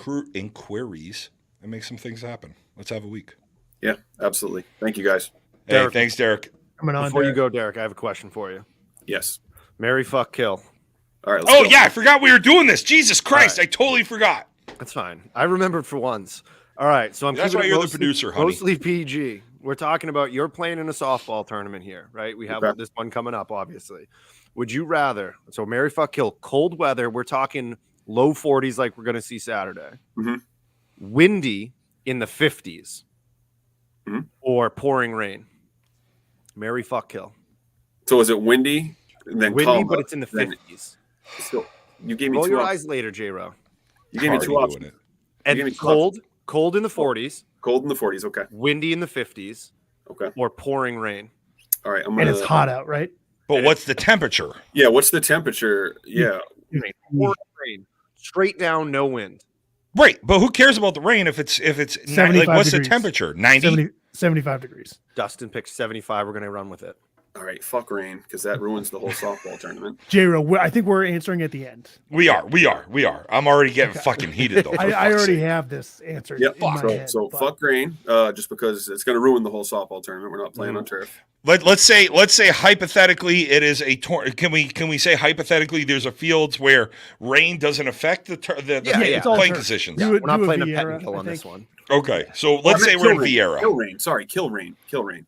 make some things happen. Let's have a week. Yeah, absolutely. Thank you, guys. Hey, Derek, thanks, Derek. Before you go, Derek, I have a question for you. Yes. Marry, fuck, kill. All right. Oh, yeah, I forgot we were doing this. Jesus Christ, right. I totally forgot. That's fine. I remembered for once. All right, so That's why you're the producer, honey. Mostly PG. We're talking about you're playing in a softball tournament here, right? We have this one coming up, obviously. Would you rather, so marry, fuck, kill, cold weather, we're talking low 40s like we're going to see Saturday, windy in the 50s, or pouring rain? Marry, fuck, kill. So is it windy? And then windy, but it's in the 50s. So you gave me Roll two your options. eyes later, J-Ro. You gave me 2 options. And cold in the 40s. Cold in the 40s, okay. Windy in the 50s. Okay. Or pouring rain. All right. And it's hot out, right? But what's the temperature? Yeah, what's the temperature? Yeah. Pouring rain. Straight down, no wind. Right, but who cares about the rain if it's 75 what's degrees. the temperature? 90? 75 degrees. Dustin picked 75. We're going to run with it. All right, fuck rain, because that ruins the whole softball tournament. J-Ro, I think we're answering at the end. We are. I'm already getting fucking heated though. I already have this answered. Yep. In my head, So but- fuck rain, just because it's going to ruin the whole softball tournament. We're not playing on turf. Let's say hypothetically it is a can we say hypothetically there's a fields where rain doesn't affect the it's all playing turf. positions. You We're would not do a playing a Vieira, pet and kill I on this think. one. Okay, so let's say we're in Vieira. Kill rain. Sorry, kill rain.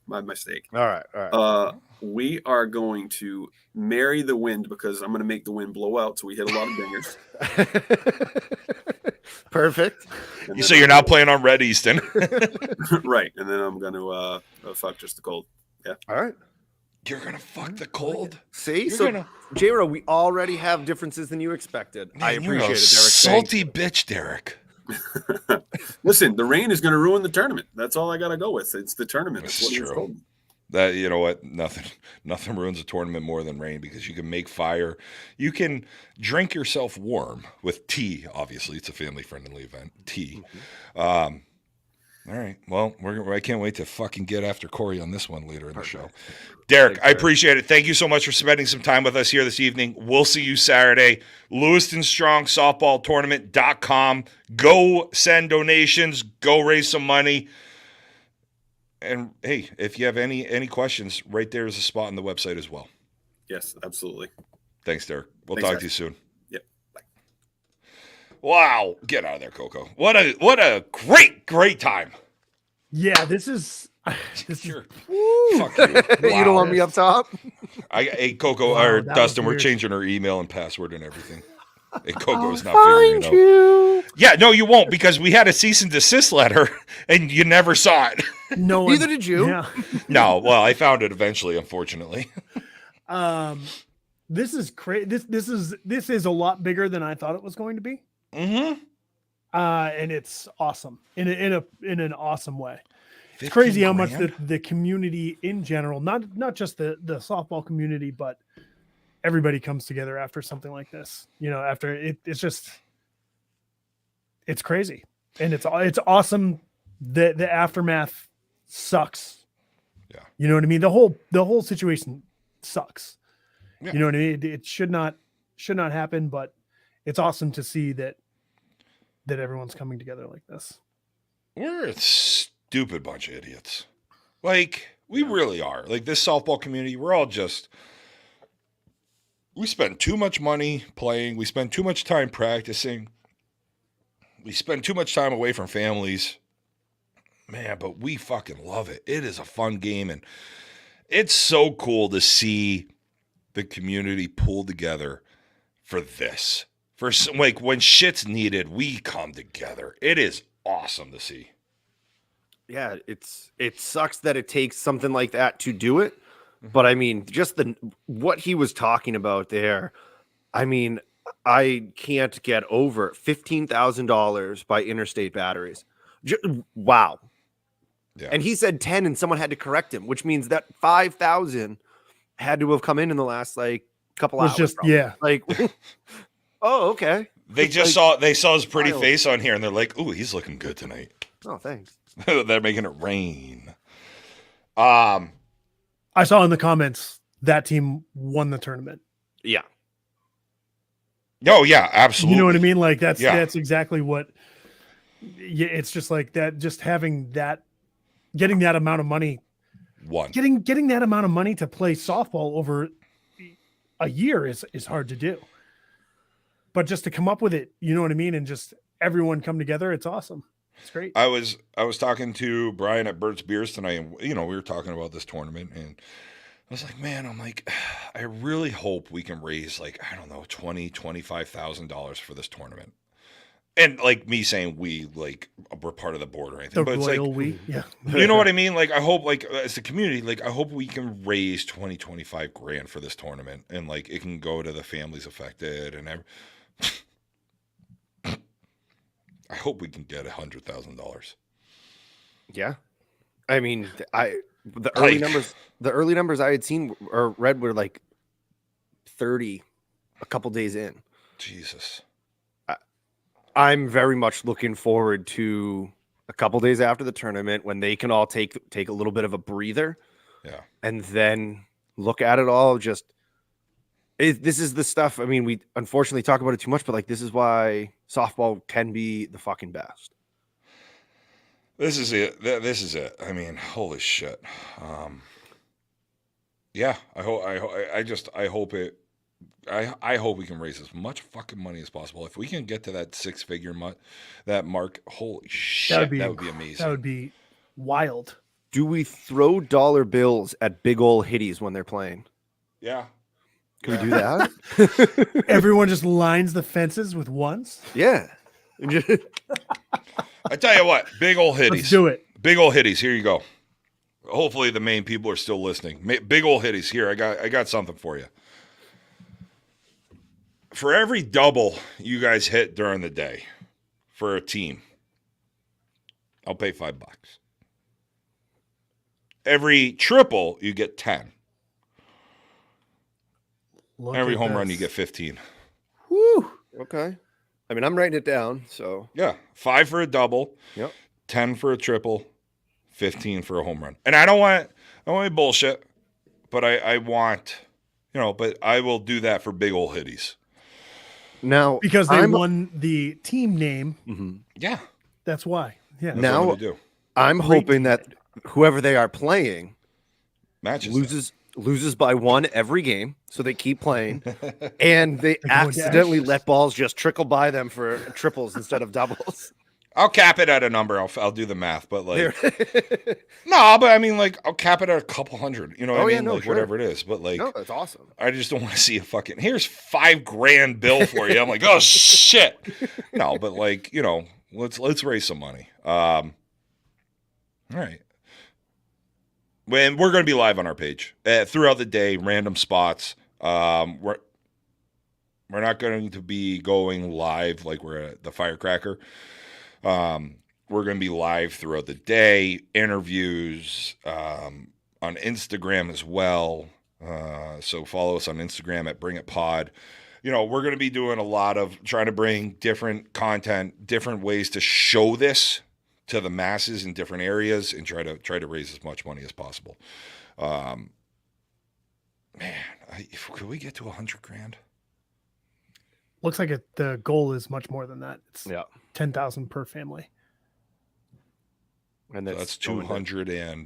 My mistake. All right. We are going to marry the wind because I'm going to make the wind blow out, so we hit a lot of dingers. Perfect. So you're not playing on Red Easton. Right, and then I'm going to fuck just the cold. Yeah. All right. You're gonna fuck the cold. See, You're so gonna- J-Ro, we already have differences than you expected. I Man, you're appreciate a it, Derek. salty bitch, Derek. Listen, the rain is going to ruin the tournament. That's all I got to go with. It's the tournament. That's It's what it's true. called. That you know what? Nothing ruins a tournament more than rain because you can make fire. You can drink yourself warm with tea. Obviously, it's a family-friendly event. Tea. All right. Well, I can't wait to fucking get after Corey on this one later in the show. Derek, I appreciate it. Thank you so much for spending some time with us here this evening. We'll see you Saturday. Lewiston Strong Softball Tournament.com. Go send donations. Go raise some money. And hey, if you have any questions, right there is a spot on the website as well. Yes, absolutely. Thanks, Derek. We'll Thanks, talk guys. to you soon. Yep. Bye. Wow. Get out of there, Coco. What a great time. Yeah, this is Sure. Fuck you. You don't want me up top? Hey, Coco Wow, or that Dustin, was we're weird. changing her email and password and everything. And Coco's not Find figuring it out. you. Yeah, no, you won't because we had a cease and desist letter and you never saw it. no one. Neither did you. Yeah. No, well, I found it eventually, unfortunately. This is crazy. This is a lot bigger than I thought it was going to be. Mm-hmm. And it's awesome in an awesome way. It's crazy how much the community in general, not just the softball community, but everybody comes together after something like this. You know, after it's crazy, and it's awesome. The aftermath sucks. Yeah, you know what I mean. The whole situation sucks. Yeah. You know what I mean. It should not happen, but it's awesome to see that everyone's coming together like this. We're a stupid bunch of idiots. Like, we really are. Like, this softball community, we're all just... We spend too much money playing. We spend too much time practicing. We spend too much time away from families. Man, but we fucking love it. It is a fun game, and it's so cool to see the community pull together for this. For like when shit's needed, we come together. It is awesome to see. Yeah, it sucks that it takes something like that to do it. But I mean, just what he was talking about there, I mean, I can't get over $15,000 by Interstate Batteries. Wow. Yeah. And he said 10 and someone had to correct him, which means that 5,000 had to have come in the last like couple hours. Just probably. yeah. Like, oh, okay. They It's just like, saw his pretty wild. face on here, and they're like, "Ooh, he's looking good tonight." Oh, thanks. They're making it rain. I saw in the comments that team won the tournament. Yeah. Oh yeah, absolutely. You know what I mean? Like that's exactly what. Yeah, it's just like that. Just having that, getting that amount of money, getting that amount of money to play softball over a year is hard to do. But just to come up with it, you know what I mean, and just everyone come together, it's awesome. It's great. I was talking to Brian at Bert's Beers tonight, and we were talking about this tournament, and I was like, man, I really hope we can raise like, I don't know, $25,000 for this tournament. And like me saying we're part of the board or anything, but it's like, yeah. You know what I mean? Like, I hope, like, as a community, like, I hope we can raise 25 grand for this tournament, and like, it can go to the families affected, and I hope we can get $100,000. Yeah. I mean, the early numbers I had seen or read were like 30 a couple days in. Jesus. I'm very much looking forward to a couple days after the tournament when they can all take a little bit of a breather. Yeah. And then look at it all. This is the stuff. I mean, we unfortunately talk about it too much, but like, this is why softball can be the fucking best. This is it. This is it. I mean, holy shit. Yeah. I hope we can raise as much fucking money as possible. If we can get to that 6-figure mark, holy shit, that would be amazing. That would be wild. Do we throw dollar bills at big old hitties when they're playing? Yeah. Can we do that? Everyone just lines the fences with ones. Yeah. I tell you what, big old hitties. Let's do it. Big old hitties. Here you go. Hopefully the main people are still listening. Big old hitties. Here, I got something for you. For every double you guys hit during the day for a team, I'll pay $5. Every triple, you get 10. Every home run, you get 15. Woo. Okay. I mean, I'm writing it down. So Yeah, 5 for a double. Yep. 10 for a triple, 15 for a home run. And I don't want any bullshit, but I want, but I will do that for big old hitties. Now, Because they won the team name. Mhm. Yeah. That's why. Yeah. That's Now, what do. I'm hoping that whoever they are playing Matches loses by 1 every game, so they keep playing, and they Like accidentally Dash. let balls just trickle by them for triples instead of doubles. I'll cap it at a number. I'll do the math, but like, There- no, but I mean, like, I'll cap it at a couple hundred. You know what Oh, I yeah, mean? no, Like, sure. whatever it is. But like, No, that's awesome. I just don't want to see a fucking here's $5,000 bill for you. I'm like, oh shit. No, but like, let's raise some money. All right. When we're going to be live on our page throughout the day, random spots. We're not going to be going live like we're at the Firecracker. We're going to be live throughout the day, interviews on Instagram as well. So follow us on Instagram at Bring It Pod. We're going to be doing a lot of trying to bring different content, different ways to show this to the masses in different areas, and try to raise as much money as possible. Man, could we get to $100,000? Looks like the goal is much more than that. It's Yeah. 10,000 per family. And So that's 240,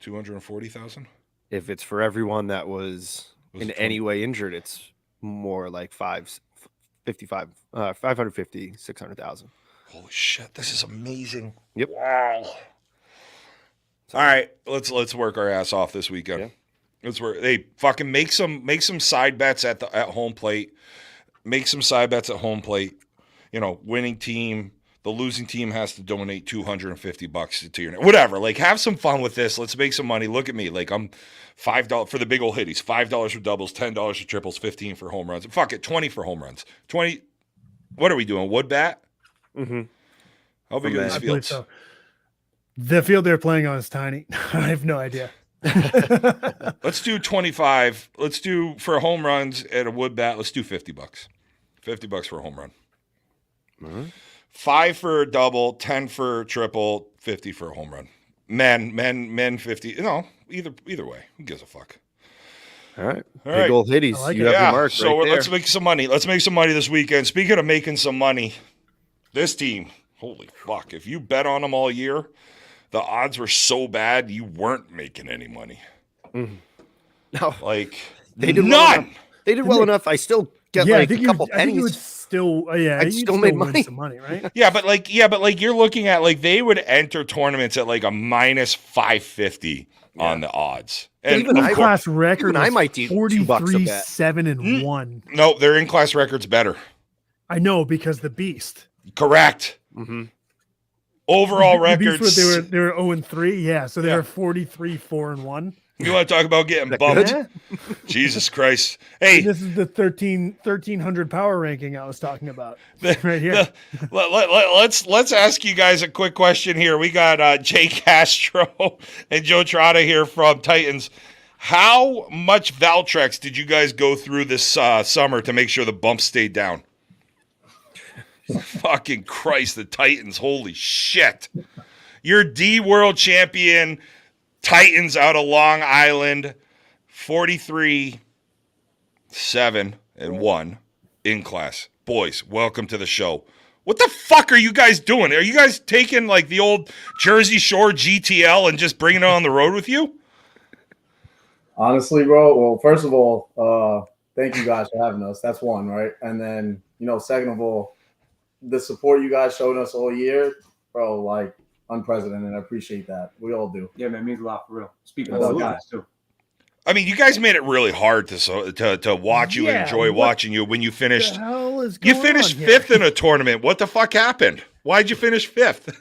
240,000. If it's for everyone that was Was in it any way injured, it's more like 550, 600,000. Holy shit, this is amazing. Yep. Wow. All right, let's work our ass off this weekend. Yeah. Let's work. Hey, fucking make some side bets at home plate. Make some side bets at home plate. Winning team, the losing team has to donate $250 to your whatever. Like, have some fun with this. Let's make some money. Look at me. Like, I'm $5 for the big old hitties, $5 for doubles, $10 for triples, 15 for home runs. Fuck it, 20 for home runs. 20. What are we doing? Wood bat? Mm-hmm. How big are these I believe fields? so. The field they're playing on is tiny. I have no idea. Let's do 25. Let's do for home runs at a wood bat. Let's do $50. $50 for a home run. Mm-hmm. 5 for a double, 10 for triple, 50 for a home run. Men 50. Either way. Who gives a fuck? All right. All Big right. old hitties. I like You it. have the mark so right there. let's make some money. Let's make some money this weekend. Speaking of making some money, this team, holy fuck. If you bet on them all year, the odds were so bad you weren't making any money. Mhm. No, Like, they did none. well enough. They did well enough. I still get I like think a couple I think you would pennies. still, I'd you'd still made win money. some money, right? Yeah, but you're looking at like they would enter tournaments at like a minus 550 on the odds. And Even of I- course, Class record even I was might do $2 a 43, bet. 7 and 1. no, their in-class record's better. I know, because the Beast. Correct. Mm-hmm. Overall The Beast records. they were 0 and 3. Yeah, so they Yeah. were 43, 4 and 1. You want to talk about getting That bumped? good? Jesus Christ. And Hey, this is the 1300 power ranking I was talking about. Right here. let's ask you guys a quick question here. We got Jay Castro and Joe Trotta here from Titans. How much Valtrex did you guys go through this summer to make sure the bumps stayed down? Fucking Christ, the Titans. Holy shit. You're D World Champion Titans out of Long Island, 43, 7 and 1 in class. Boys, welcome to the show. What the fuck are you guys doing? Are you guys taking like the old Jersey Shore GTL and just bringing it on the road with you? Honestly, bro. Well, first of all, thank you guys for having us. That's one, right? And then, second of all, the support you guys showed us all year, bro, like unprecedented. I appreciate that. We all do. Yeah, man, it means a lot for real. Speaking Absolutely. of guys too. I mean, you guys made it really hard to watch you and Yeah, enjoy what watching you when you What finished. the hell is You going finished on here? 5th in a tournament. What the fuck happened? Why'd you finish 5th?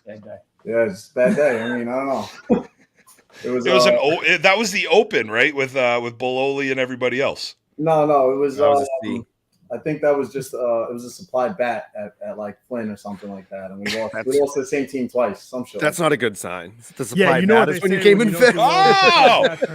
That guy. Yeah, it's that day. I mean, I don't know. It was That was the Open, right? With Bololi and everybody else. no, it was That was a C. I think that was just it was a supplied bat at like Flynn or something like that, and we lost to the same team twice. Some shit. That's not a good sign. The Yeah, supply you know what bat they is when you say came when in you don't fifth.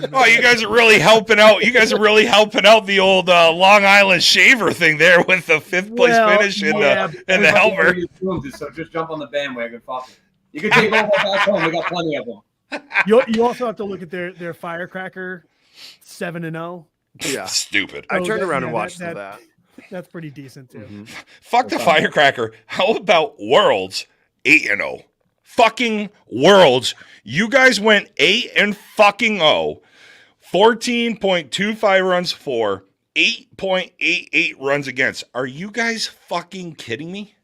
do well. Oh, you guys are really helping out. You guys are really helping out the old Long Island shaver thing there with the fifth place Well, finish in yeah, the Everybody helper. already assumes it, so just jump on the bandwagon. Fuck it. You can take all that back home. We got plenty of them. You also have to look at their firecracker 7-0. Yeah. Stupid. I So turned that- around yeah, and watched that- that. That's pretty decent too. Mhm. Fuck the firecracker. How about Worlds 8-0? Fucking Worlds. You guys went 8-0. 14.25 runs for, 8.88 runs against. Are you guys fucking kidding me?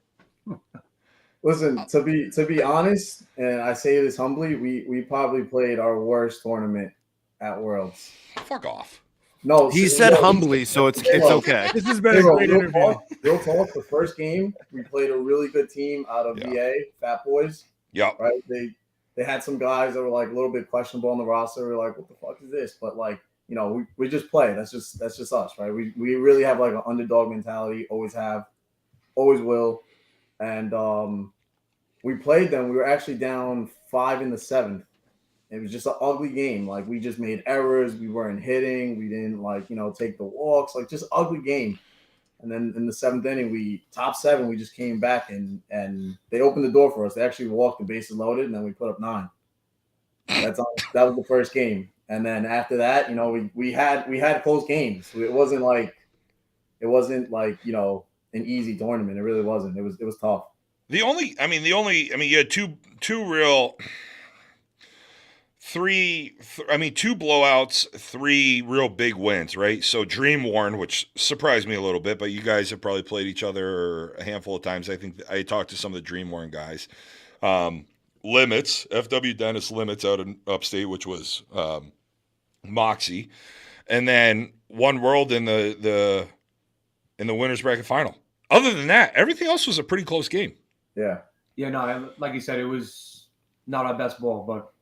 Listen, to be honest, and I say this humbly, we probably played our worst tournament at Worlds. Fuck off. No, He so- said no, humbly, so it's okay. This has been a Zero, great real interview. talk, real talk. The first game, we played a really good team out of Yeah. VA, Fat Boys. Yep. Right? They had some guys that were like a little bit questionable on the roster. We were like, what the fuck is this? But like, you know, we just play. That's just us, right? We really have like an underdog mentality. Always have, always will. And we played them. We were actually down 5 in the 7th. It was just an ugly game. Like we just made errors. We weren't hitting. We didn't take the walks. Like just ugly game. And then in the 7th inning, we top 7. We just came back and they opened the door for us. They actually walked the bases loaded, and then we put up 9. That was the first game. And then after that, we had close games. It wasn't like an easy tournament. It really wasn't. It was tough. You had two real. Two blowouts, 3 real big wins, right? So Dream Warren, which surprised me a little bit, but you guys have probably played each other a handful of times. I think I talked to some of the Dream Warren guys. Limits, FW Dennis Limits out in upstate, which was Moxie, and then One World in the winners bracket final. Other than that, everything else was a pretty close game. Yeah. Yeah, no, like you said, it was not our best ball, but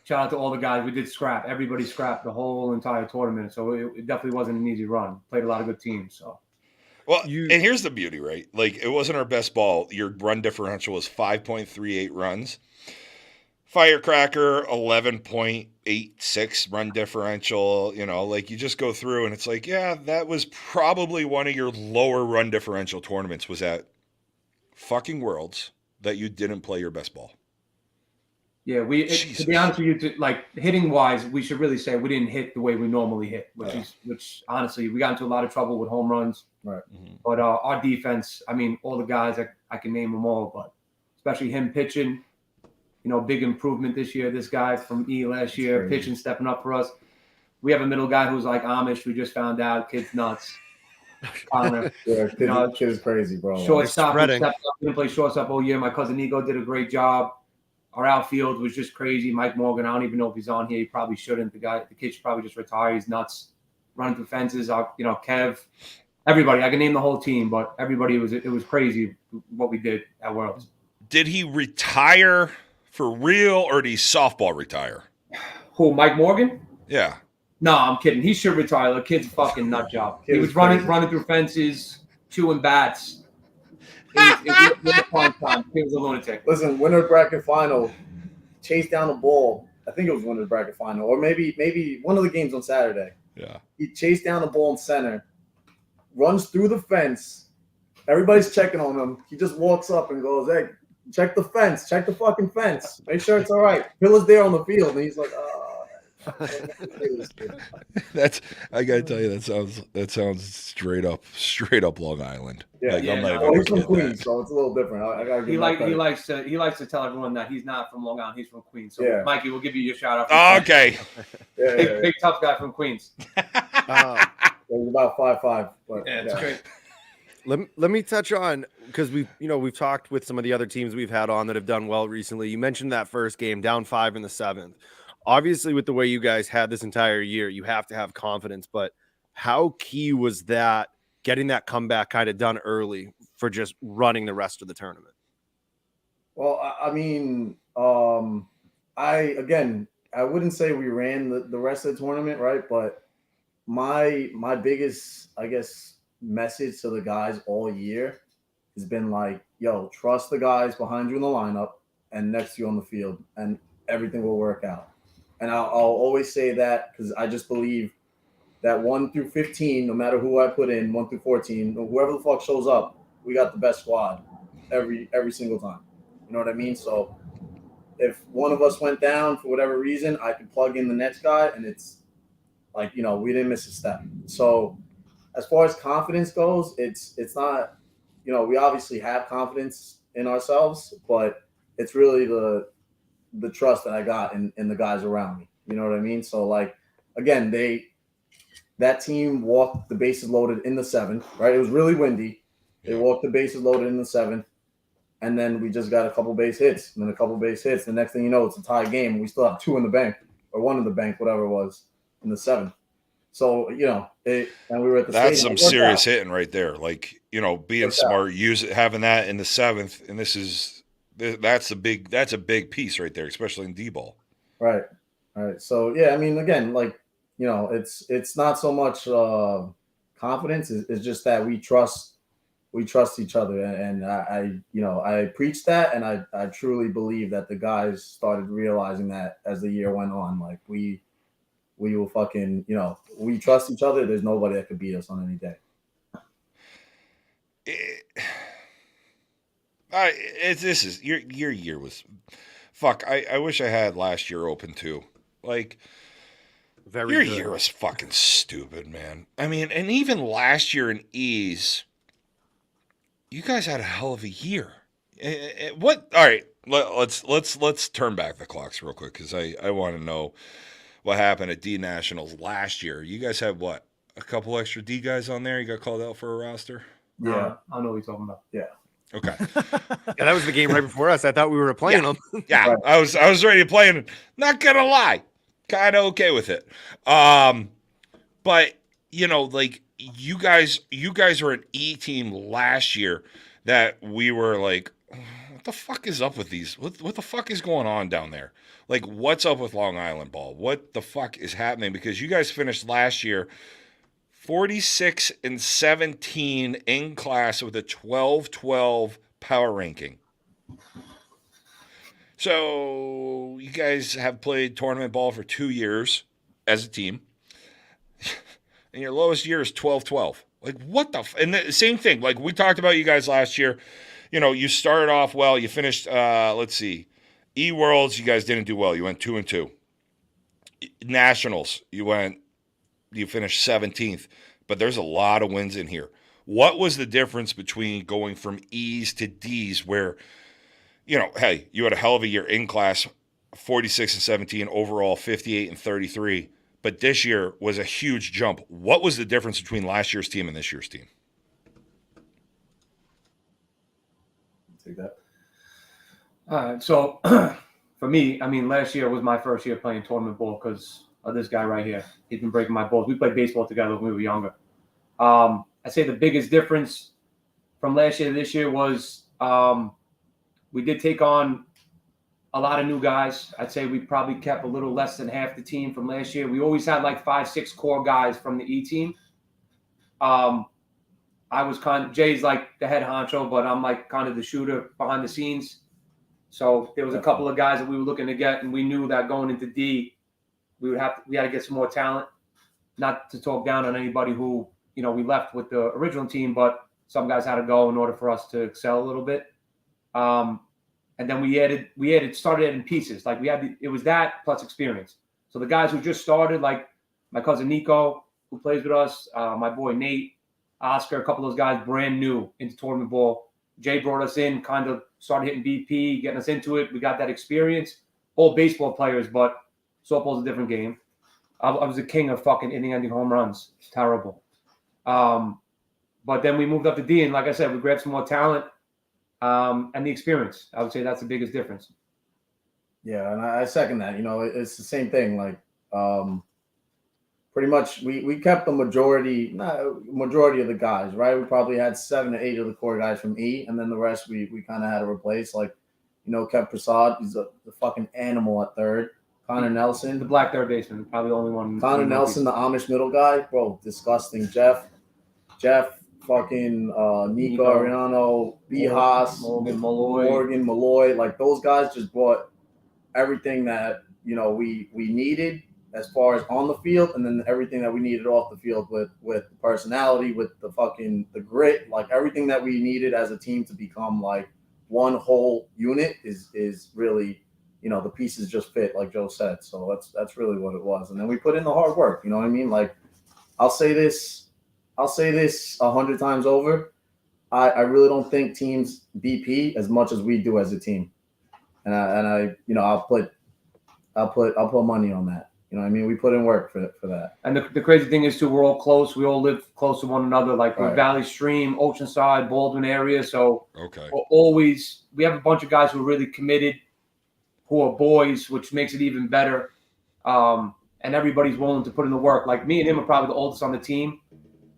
shout out to all the guys. We did scrap. Everybody scrapped the whole entire tournament, so it definitely wasn't an easy run. Played a lot of good teams. So, well, and here's the beauty, right? Like it wasn't our best ball. Your run differential was 5.38 runs. Firecracker 11.86 run differential. Like you just go through and it's like, yeah, that was probably one of your lower run differential tournaments. Was at fucking Worlds that you didn't play your best ball. yeah, to be honest with you, like hitting wise, we should really say we didn't hit the way we normally hit, which honestly, we got into a lot of trouble with home runs. Right. Mm-hmm. But our defense, all the guys, I can name them all, but especially him pitching, big improvement this year. This guy from E last year, pitching, stepping up for us. We have a middle guy who's like Amish. We just found out, kid's nuts. Connor. Yeah, kid is crazy, bro. Shortstop, we stepped up. Didn't play shortstop all year. My cousin Nico did a great job. Our outfield was just crazy. Mike Morgan, I don't even know if he's on here. He probably shouldn't. The kid should probably just retire. He's nuts. Running through fences. Kev, everybody. I can name the whole team, but everybody it was crazy what we did at Worlds. Did he retire for real, or did he softball retire? Who, Mike Morgan? Yeah. No, I'm kidding. He should retire. The kid's a fucking nut job. He was running through fences, chewing bats. It was a fun time. He was a lunatic. Listen, winner bracket final, chased down the ball. I think it was winner bracket final, or maybe one of the games on Saturday. Yeah. He chased down the ball in center, runs through the fence. Everybody's checking on him. He just walks up and goes, "Hey, check the fence. Check the fucking fence. Make sure it's all right." Pilla's there on the field, and he's like, I gotta tell you, that sounds straight up Long Island. Yeah, like, I'm not well, even he's from gonna kid Queens, that. so it's a little different. I gotta give He him likes to tell everyone that he's not from Long Island. He's from Queens. So, Yeah. Mikey, we'll give you your shout out. Oh, okay. Big tough guy from Queens. It was about 5'5", but Yeah, it's great. Let me touch on, because we've talked with some of the other teams we've had on that have done well recently. You mentioned that first game, down 5 in the 7th. Obviously, with the way you guys had this entire year, you have to have confidence. But how key was that, getting that comeback kind of done early for just running the rest of the tournament? Well, I mean, I wouldn't say we ran the rest of the tournament, right? But my biggest, I guess, message to the guys all year has been like, yo, trust the guys behind you in the lineup and next to you on the field, and everything will work out. And I'll always say that because I just believe that 1 through 15, no matter who I put in, 1 through 14, whoever the fuck shows up, we got the best squad every single time. You know what I mean? So if one of us went down for whatever reason, I could plug in the next guy, and it's like, you know, we didn't miss a step. So as far as confidence goes, it's not, you know, we obviously have confidence in ourselves, but it's really the trust that I got in the guys around me. You know what I mean? So like, again, that team walked the bases loaded in the 7th, right? It was really windy. They walked the bases loaded in the 7th, and then we just got a couple base hits, and then a couple base hits. The next thing you know, it's a tie game, and we still have 2 in the bank, or 1 in the bank, whatever it was, in the 7th. So, you know, and we were at the That's stadium. some serious hitting right there. Like, you know, being smart, having that in the 7th, and that's a big piece right there, especially in D-ball. Right. So yeah, I mean, again, like, you know, it's not so much confidence. It's just that we trust each other, and I preach that, and I truly believe that the guys started realizing that as the year went on. Like we will fucking, you know, we trust each other. There's nobody that could beat us on any day. Your year was fuck. I wish I had last year open too. Like, your year was fucking stupid, man. I mean, and even last year in E's, you guys had a hell of a year. What? All right, let's turn back the clocks real quick, because I want to know what happened at D Nationals last year. You guys had what? A couple extra D guys on there. You got called out for a roster. Yeah, I know what you're talking about. Yeah. Okay. Yeah, that was the game right before us. I thought we were playing them. Yeah, right. I was ready to play, and not gonna lie, kind of okay with it. But you know, like you guys were an E team last year that we were like, what the fuck is up with these? What the fuck is going on down there? Like, what's up with Long Island ball? What the fuck is happening? Because you guys finished last year 46-17 in class with a 12-12 power ranking. So you guys have played tournament ball for 2 years as a team, and your lowest year is 12-12. Like, what the and the same thing. Like, we talked about you guys last year. You know, you started off well. You finished, let's see, E-Worlds, you guys didn't do well. You went 2-2. Nationals, you finished 17th. But there's a lot of wins in here. What was the difference between going from E's to D's where, you know, hey, you had a hell of a year in class, 46-17, overall 58-33. But this year was a huge jump. What was the difference between last year's team and this year's team? Take that. So for me, I mean, last year was my first year playing tournament ball because of this guy right here. He's been breaking my balls. We played baseball together when we were younger. I'd say the biggest difference from last year to this year was we did take on a lot of new guys. I'd say we probably kept a little less than half the team from last year. We always had like 5-6 core guys from the E team. I was Jay's like the head honcho, but I'm like kind of the shooter behind the scenes. So there was a couple of guys that we were looking to get, and we knew that going into D, we had to get some more talent. Not to talk down on anybody who, you know, we left with the original team, but some guys had to go in order for us to excel a little bit. And then we started adding pieces. Like it was that plus experience. So the guys who just started, like my cousin Nico, who plays with us, my boy Nate, Oscar, a couple of those guys brand new into tournament ball. Jay brought us in, kind of started hitting BP, getting us into it. We got that experience. All baseball players, but softball's a different game. I was the king of fucking inning-ending home runs. It's terrible. But then we moved up to D, and like I said, we grabbed some more talent and the experience. I would say that's the biggest difference. Yeah, and I second that. You know, it's the same thing. Like, pretty much we kept the majority of the guys, right? We probably had 7 or 8 of the core guys from E, and then the rest we kind of had to replace. Like, you know, Kev Prasad, he's the fucking animal at third. Connor Nelson, the black third baseman, probably the only one. Connor Nelson, the Amish middle guy, bro, disgusting. Jeff, fucking Nico Ariano, B. Haas, Morgan Malloy. Like those guys just brought everything that we needed as far as on the field, and then everything that we needed off the field with personality, with the grit, like everything that we needed as a team to become like one whole unit is really, the pieces just fit, like Joe said. So that's really what it was. And then we put in the hard work. You know what I mean? Like I'll say this 100 times over. I really don't think teams BP as much as we do as a team, and I'll put money on that. You know what I mean? We put in work for that. And the crazy thing is, too, we're all close. We all live close to one another, like Right. Valley Stream, Oceanside, Baldwin area. So Okay. we have a bunch of guys who are really committed, who are boys, which makes it even better. And everybody's willing to put in the work. Like me and him are probably the oldest on the team,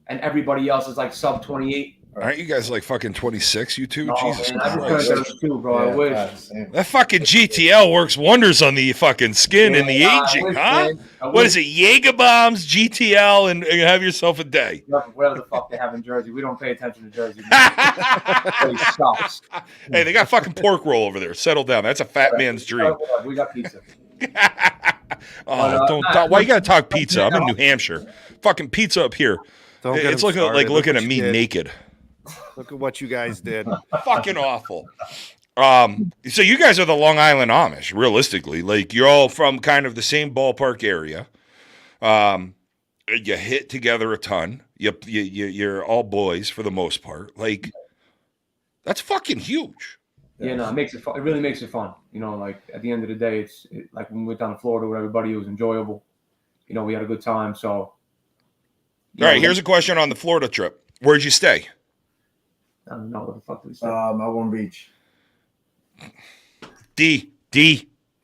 and everybody else is like sub 28. Aren't you guys like fucking 26, you two? Oh, Jesus man, I've been Christ. trying to too, bro. I wish. That fucking GTL works wonders on the fucking skin and the Yeah, I aging, wish, huh? man. I What wish. is it, Jaeger bombs, GTL, and have yourself a day. Whatever the fuck they have in Jersey. We don't pay attention to Jersey. It sucks. Hey, they got fucking pork roll over there. Settle down. That's a fat man's dream. We got pizza. Don't talk. Why you gotta talk pizza? I'm in New Hampshire. Fucking pizza up here. Don't get It's him looking like started. looking Look at what me you did. naked. Look at what you guys did. Fucking awful. So you guys are the Long Island Amish, realistically. Like you're all from kind of the same ballpark area. You hit together a ton. You're all boys for the most part. Like that's fucking huge. Yeah, no, it makes it fun. It really makes it fun. Like at the end of the day, it's like when we went down to Florida with everybody, it was enjoyable. We had a good time. So, All right, here's a question on the Florida trip. Where'd you stay? I don't know what the fuck did we say. Melbourne Beach.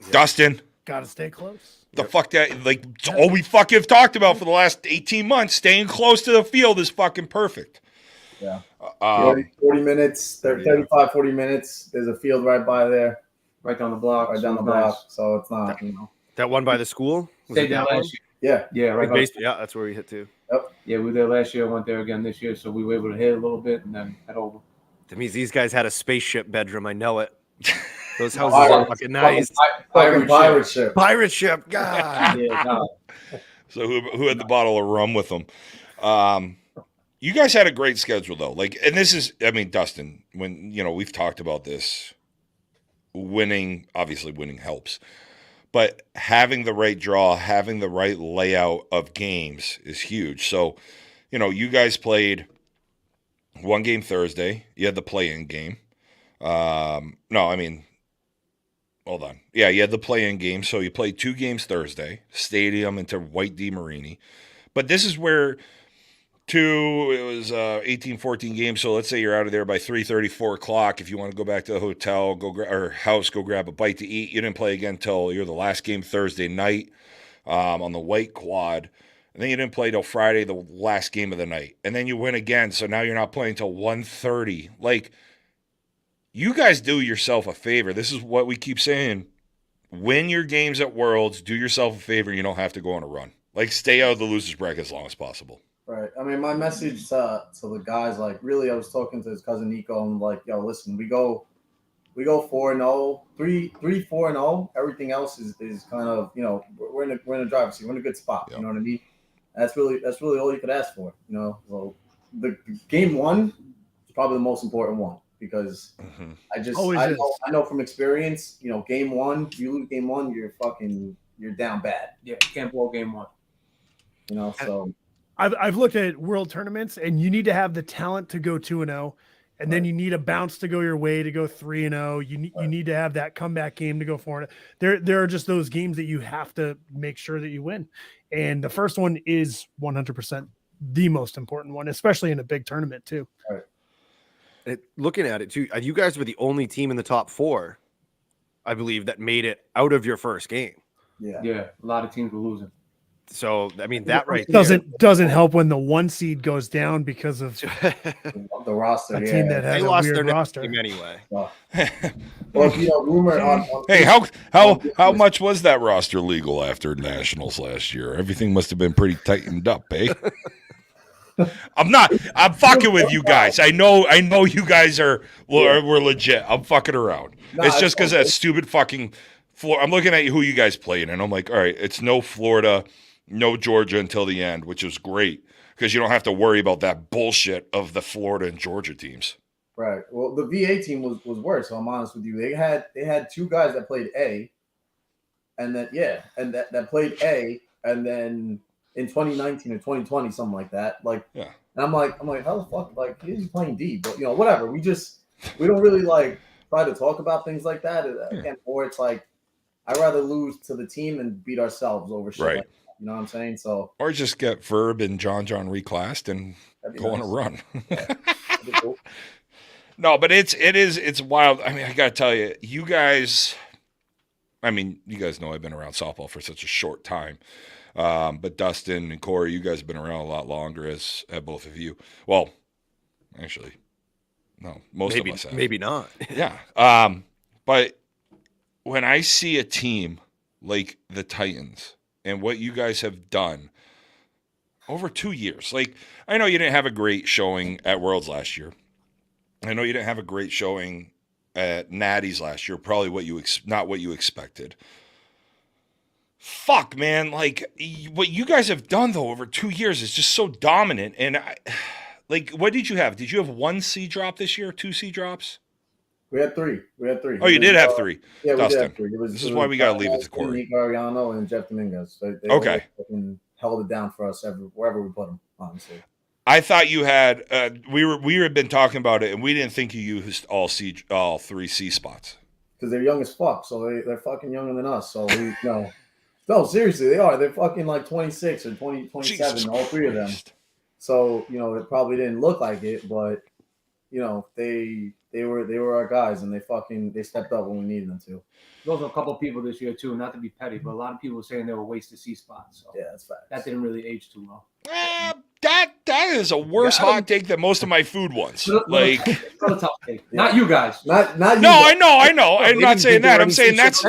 Dustin. Gotta stay close. The fuck that, like, it's all we fucking have talked about for the last 18 months. Staying close to the field is fucking perfect. Yeah. 40 minutes, 35, 40 minutes. There's a field right by there, Right down the block. right down the So nice. block. So it's not, That one by the school? Was Stayed it there that one? last year. Yeah. Yeah, right. by- Yeah, that's where we hit to. Yeah, we were there last year. Went there again this year, so we were able to hit a little bit and then head over. That means these guys had a spaceship bedroom. I know it. Those houses Pirate- are fucking nice. Fucking pirate ship. Pirate ship. God. Yeah, no. So who had the bottle of rum with them? You guys had a great schedule though. Like, and this is, I mean, Dustin, when we've talked about this, obviously winning helps, but having the right draw, having the right layout of games is huge. So, you guys played one game Thursday. You had the play-in game. Hold on. Yeah, you had the play-in game. So you played 2 games Thursday, Stadium into White D Marini. But this is where it was 18-14 games. So let's say you're out of there by 3:30, 4 o'clock. If you want to go back to the hotel, or house, go grab a bite to eat. You didn't play again until the last game Thursday night on the White Quad. And then you didn't play till Friday, the last game of the night. And then you win again. So now you're not playing till 1:30. Like, you guys do yourself a favor. This is what we keep saying. Win your games at Worlds. Do yourself a favor. You don't have to go on a run. Like, stay out of the losers bracket as long as possible. Right. I mean, my message to the guys, like, really, I was talking to his cousin Nico, and like, yo, listen, we go 4-0, 3-4-0. Everything else is kind of, we're in a driver's seat. We're in a good spot. Yep. You know what I mean? That's really all you could ask for. So the game one is probably the most important one, because I know from experience, game one, you lose game one, you're down bad. Yeah, can't blow game one. So I've looked at world tournaments, and you need to have the talent to go 2-0, and then you need a bounce to go your way to go 3-0. You need to have that comeback game to go 4-0. There are just those games that you have to make sure that you win, and the first one is 100% the most important one, especially in a big tournament too. Right. Looking at it too, you guys were the only team in the top 4, I believe, that made it out of your first game. yeah. Yeah, a lot of teams were losing. So I mean, that right there. doesn't help when the 1 seed goes down because of The roster. a Yeah. team that has They a lost weird their next roster. game anyway. Well, rumor on Hey, how much was that roster legal after Nationals last year? Everything must have been pretty tightened up, eh? I'm not. I'm fucking with you guys. I know you guys we're legit. I'm fucking around. Nah, it's just because okay. that stupid fucking Florida. I'm looking at who you guys played, and I'm like, all right, it's no Florida, no Georgia until the end, which is great because you don't have to worry about that bullshit of the Florida and Georgia teams. Right. Well, the VA team was worse. So I'm honest with you. They had two guys that played A, and then that played A, and then in 2019 or 2020, something like that. Like, Yeah. And I'm like, how the fuck? Like, he's playing D, but whatever. We don't really like try to talk about things like that. Again, or it's like I'd rather lose to the team than beat ourselves over shit. Right. Like that, you know what I'm saying? So, or just get Verb and John reclassed and go on a run. That'd be cool. No, but it's wild. I mean, I gotta tell you, you guys. I mean, you guys know I've been around softball for such a short time. But Dustin and Corey, you guys have been around a lot longer, as have both of you. Well, actually, no, most of us have. Maybe not. Yeah. But when I see a team like the Titans and what you guys have done over 2 years, like I know you didn't have a great showing at Worlds last year. I know you didn't have a great showing at Natty's last year. Probably not what you expected. Fuck, man! Like what you guys have done though over 2 years is just so dominant. And what did you have? Did you have 1 C drop this year? 2 C drops? We had 3. Oh, you did have 3. Yeah, we Dustin. did have 3. This is why we gotta leave it to Corey. Nick Ariano and Jeff Dominguez. They Okay. fucking held it down for us wherever we put them. Honestly. I thought you had. We had been talking about it, and we didn't think you used all 3 C spots. Because they're young as fuck, so they're fucking younger than us. So we no, seriously, they are. They're fucking like 26 or 27, all 3 of them. So it probably didn't look like it, but they were our guys, and they stepped up when we needed them to. Those are a couple of people this year too. Not to be petty, but a lot of people were saying they were wasted C spots. So Yeah, that's fact. that didn't really age too well. That is a worse hot take than most of my food ones. Like, It's a tough take. Not you guys. Not you. no, I know. I'm not saying that. I'm saying that's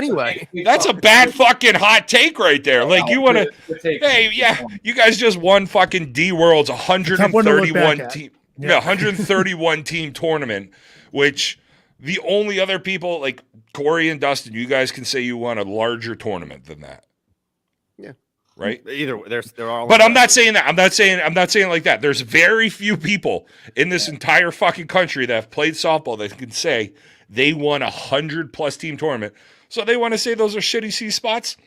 a bad fucking hot take right there. Like you want to, hey, yeah, you guys just won fucking D World's 131 team, 131 team tournament, which the only other people like Corey and Dustin, you guys can say you won a larger tournament than that. Yeah. Right. Either there are. But I'm not saying that. I'm not saying it like that. There's very few people in this entire fucking country that have played softball that can say they won 100+ team tournament. So they want to say those are shitty C spots.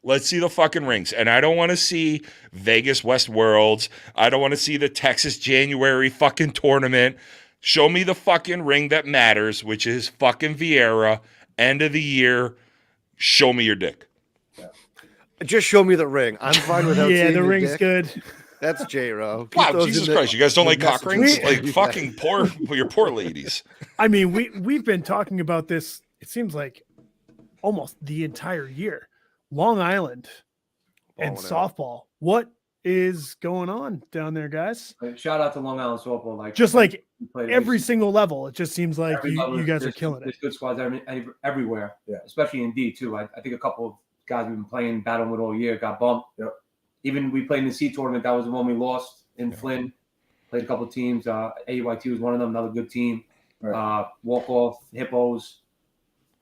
Let's see the fucking rings. And I don't want to see Vegas West Worlds. I don't want to see the Texas January fucking tournament. Show me the fucking ring that matters, which is fucking Vieira. End of the year. Show me your dick. Just show me the ring. I'm fine without seeing the your ring's dick. good. That's J-Ro. Wow, Jesus Christ. You guys don't like cock rings? messages. Like fucking your poor ladies. I mean, we've been talking about this, it seems like almost the entire year. Long Island and Balling out. softball. What is going on down there, guys? Shout out to Long Island softball. Just like played every single level, it just seems like every you level, guys are there's- killing it. There's good squads everywhere, Yeah. especially in D too. I think a couple of guys we've been playing, battling with all year got bumped. Yep. Even we played in the C tournament. That was the one we lost in Flynn. Played a couple of teams. AYT was one of them, another good team. Right. Walk Off, Hippos.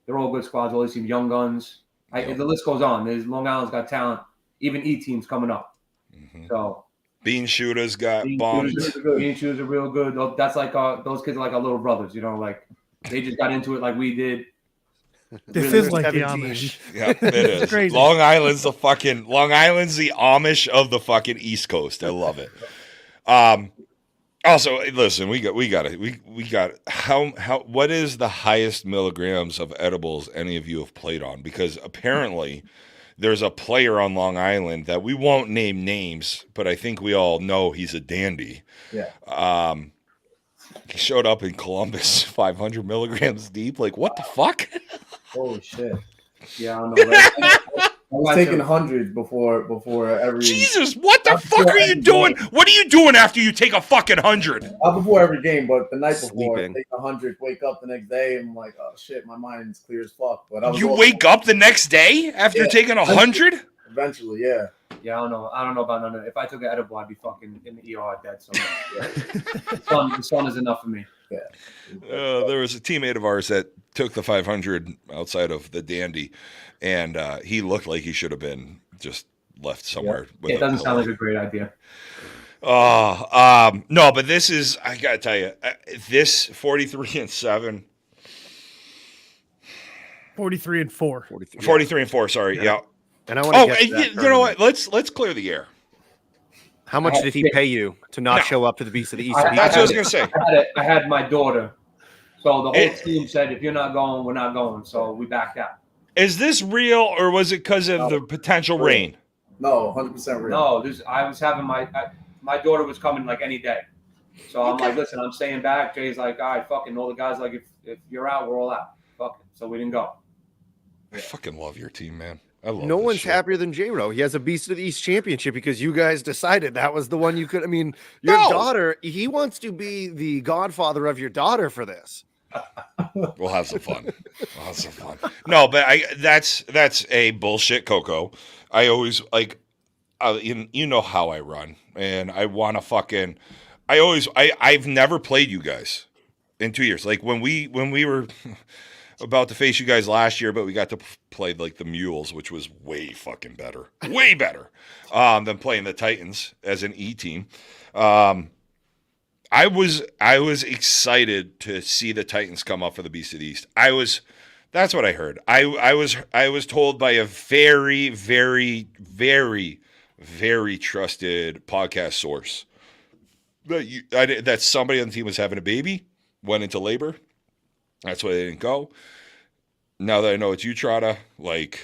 They're all good squads. All these teams, Young Guns. The list goes on. There's Long Island's got talent. Even E teams coming up. Mm-hmm. So Bean Shooters got Bean bombed. Shooters are real good. That's like those kids are like our little brothers. Like they just got into it like we did. This Really is like the 17. Amish. Yeah, it is. crazy. Long Island's the Amish of the fucking East Coast. I love it. Also, listen, we got how what is the highest milligrams of edibles any of you have played on? Because apparently there's a player on Long Island that we won't name names, but I think we all know he's a dandy. Yeah. He showed up in Columbus 500 milligrams deep. Like, what the fuck? Holy shit. Yeah, I don't know. I was taking hundreds before every. Jesus, what the fuck are you doing? What are you doing after you take a fucking 100? Not before every game, but the night before, Sleeping. take 100, wake up the next day, and I'm like, oh shit, my mind's clear as fuck. But I was You also- wake up the next day after Yeah. taking 100? eventually, yeah. Yeah, I don't know about none of it. If I took an edible, I'd be fucking in the ER dead. So yeah. the sun is enough for me. There was a teammate of ours that took the 500 outside of the Dandy, and he looked like he should have been just left somewhere. With It doesn't sound like a great idea. No, but this is, I gotta tell you, this 43-7. 43-4. 43-4, sorry. Yeah. And I want to Oh, get to that you know what? Let's clear the air. How much did he pay you to not show up to the Beast of the East? That's what I was going to say. I had my daughter. So the whole team said, if you're not going, we're not going. So we backed out. Is this real, or was it because of the potential rain? No, 100% real. No, I was having my daughter was coming like any day. So I'm like, listen, I'm staying back. Jay's like, all right, fucking all the guys like, if you're out, we're all out. Fucking. So we didn't go. I fucking love your team, man. I love No this one's shit. happier than J-Ro. He has a Beast of the East championship because you guys decided that was the one you could. I mean, your daughter, he wants to be the godfather of your daughter for this. We'll have some fun. No, but that's a bullshit, Coco. I always like, you know how I run, and I want to fucking. I've never played you guys in 2 years. Like when we were about to face you guys last year, but we got to play like the Mules, which was way fucking better, way better than playing the Titans as an E team. I was excited to see the Titans come up for the Beast of the East. That's what I heard. I was told by a very, very, very, very trusted podcast source that somebody on the team was having a baby, went into labor. That's why they didn't go. Now that I know it's you, Trotta, like,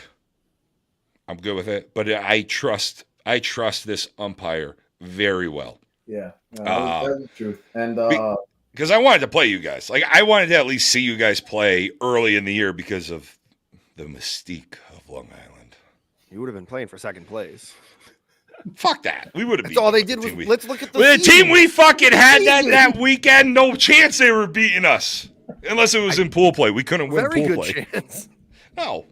I'm good with it. But I trust this umpire very well. Yeah, that's the truth. And because I wanted to play you guys. Like, I wanted to at least see you guys play early in the year because of the mystique of Long Island. You would have been playing for second place. Fuck that. We would have. That's all they did was let's look at the team we fucking had that weekend. No chance they were beating us, unless it was in pool play. We couldn't win very pool good play. Chance. No.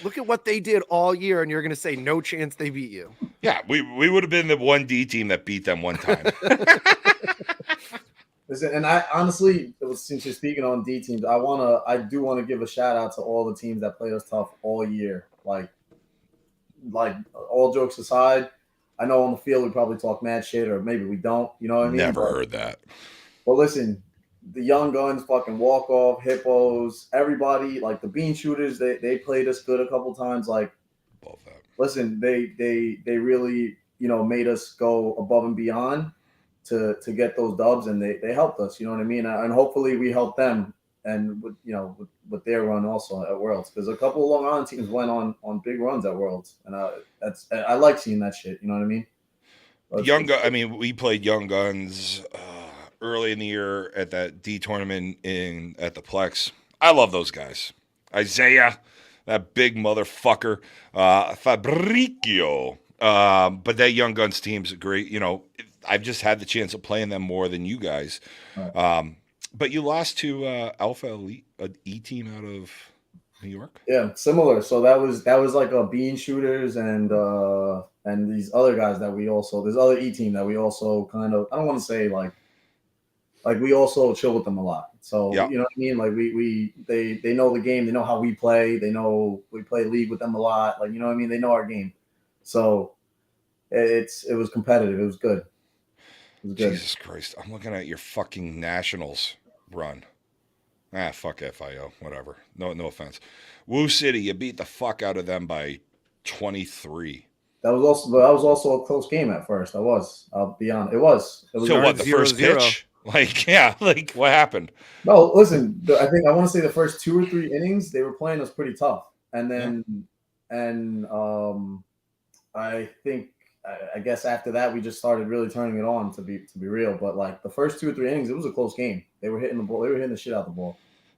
Look at what they did all year, and you're going to say no chance they beat you. Yeah, we would have been the 1D team that beat them one time. Listen, and I honestly, since you're speaking on D teams, I do want to give a shout out to all the teams that played us tough all year. Like all jokes aside, I know on the field we probably talk mad shit, or maybe we don't. You know what I mean? Never heard that. Well, listen, the young guns, fucking walk off, hippos, everybody, like the bean shooters, they played us good a couple times. Like, love that. Listen, they really made us go above and beyond to get those dubs, and they helped us. You know what I mean? And hopefully we help them, and with their run also at Worlds, because a couple of Long Island teams went on big runs at Worlds, and I like seeing that shit. You know what I mean? We played Young Guns early in the year at that D tournament at the Plex. I love those guys. Isaiah, that big motherfucker, Fabricio. But that Young Guns team's great. I've just had the chance of playing them more than you guys. Right. But you lost to Alpha Elite, an E team out of New York. Yeah, similar. So that was like a bean shooters and these other guys that this other E team that we also kind of, I don't want to say like we also chill with them a lot. So You know what I mean? Like they know the game, they know how we play, they know we play league with them a lot. Like, you know what I mean? They know our game. So it was competitive. It was good. Jesus Christ. I'm looking at your fucking Nationals run. Fuck FIO. Whatever. No offense. Woo City, you beat the fuck out of them by 23. That was also a close game at first. I'll be honest. It was so what, the 0-0. first pitch? Like what happened? No, listen, I want to say the first 2 or 3 innings, they were playing us pretty tough. And then, I guess after that, we just started really turning it on, to be real. But like the first 2 or 3 innings, it was a close game. They were hitting the ball. They were hitting the shit out of the ball.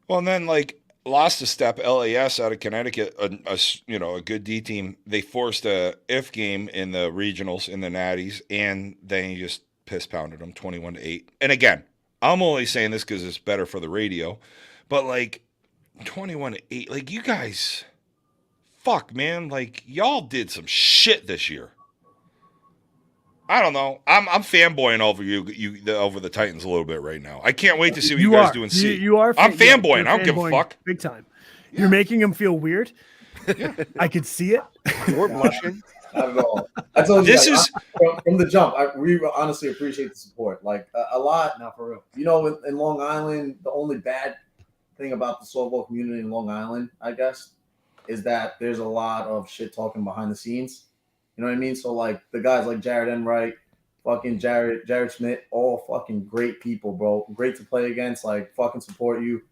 Well, and then like lost a step, LAS out of Connecticut, a good D team. They forced a if game in the regionals, in the Natties, and then you just piss pounded them 21-8. And again, I'm only saying this because it's better for the radio, but like 21-8, like you guys, fuck man, like y'all did some shit this year. I don't know. I'm fanboying over over the Titans a little bit right now. I can't wait to see what you You guys are. do in You, C. you are. I'm yeah, fanboying. you're I don't give a fanboying fuck. Big time. You're making him feel weird. I could see it. We're blushing. Not at all. I told you, This like, is from the jump. We honestly appreciate the support. Like a lot. Not for real. You know, in Long Island, the only bad thing about the softball community in Long Island, I guess, is that there's a lot of shit talking behind the scenes. You know what I mean? So like the guys like Jared Enright, fucking Jared Schmidt, all fucking great people, bro. Great to play against, like fucking support you.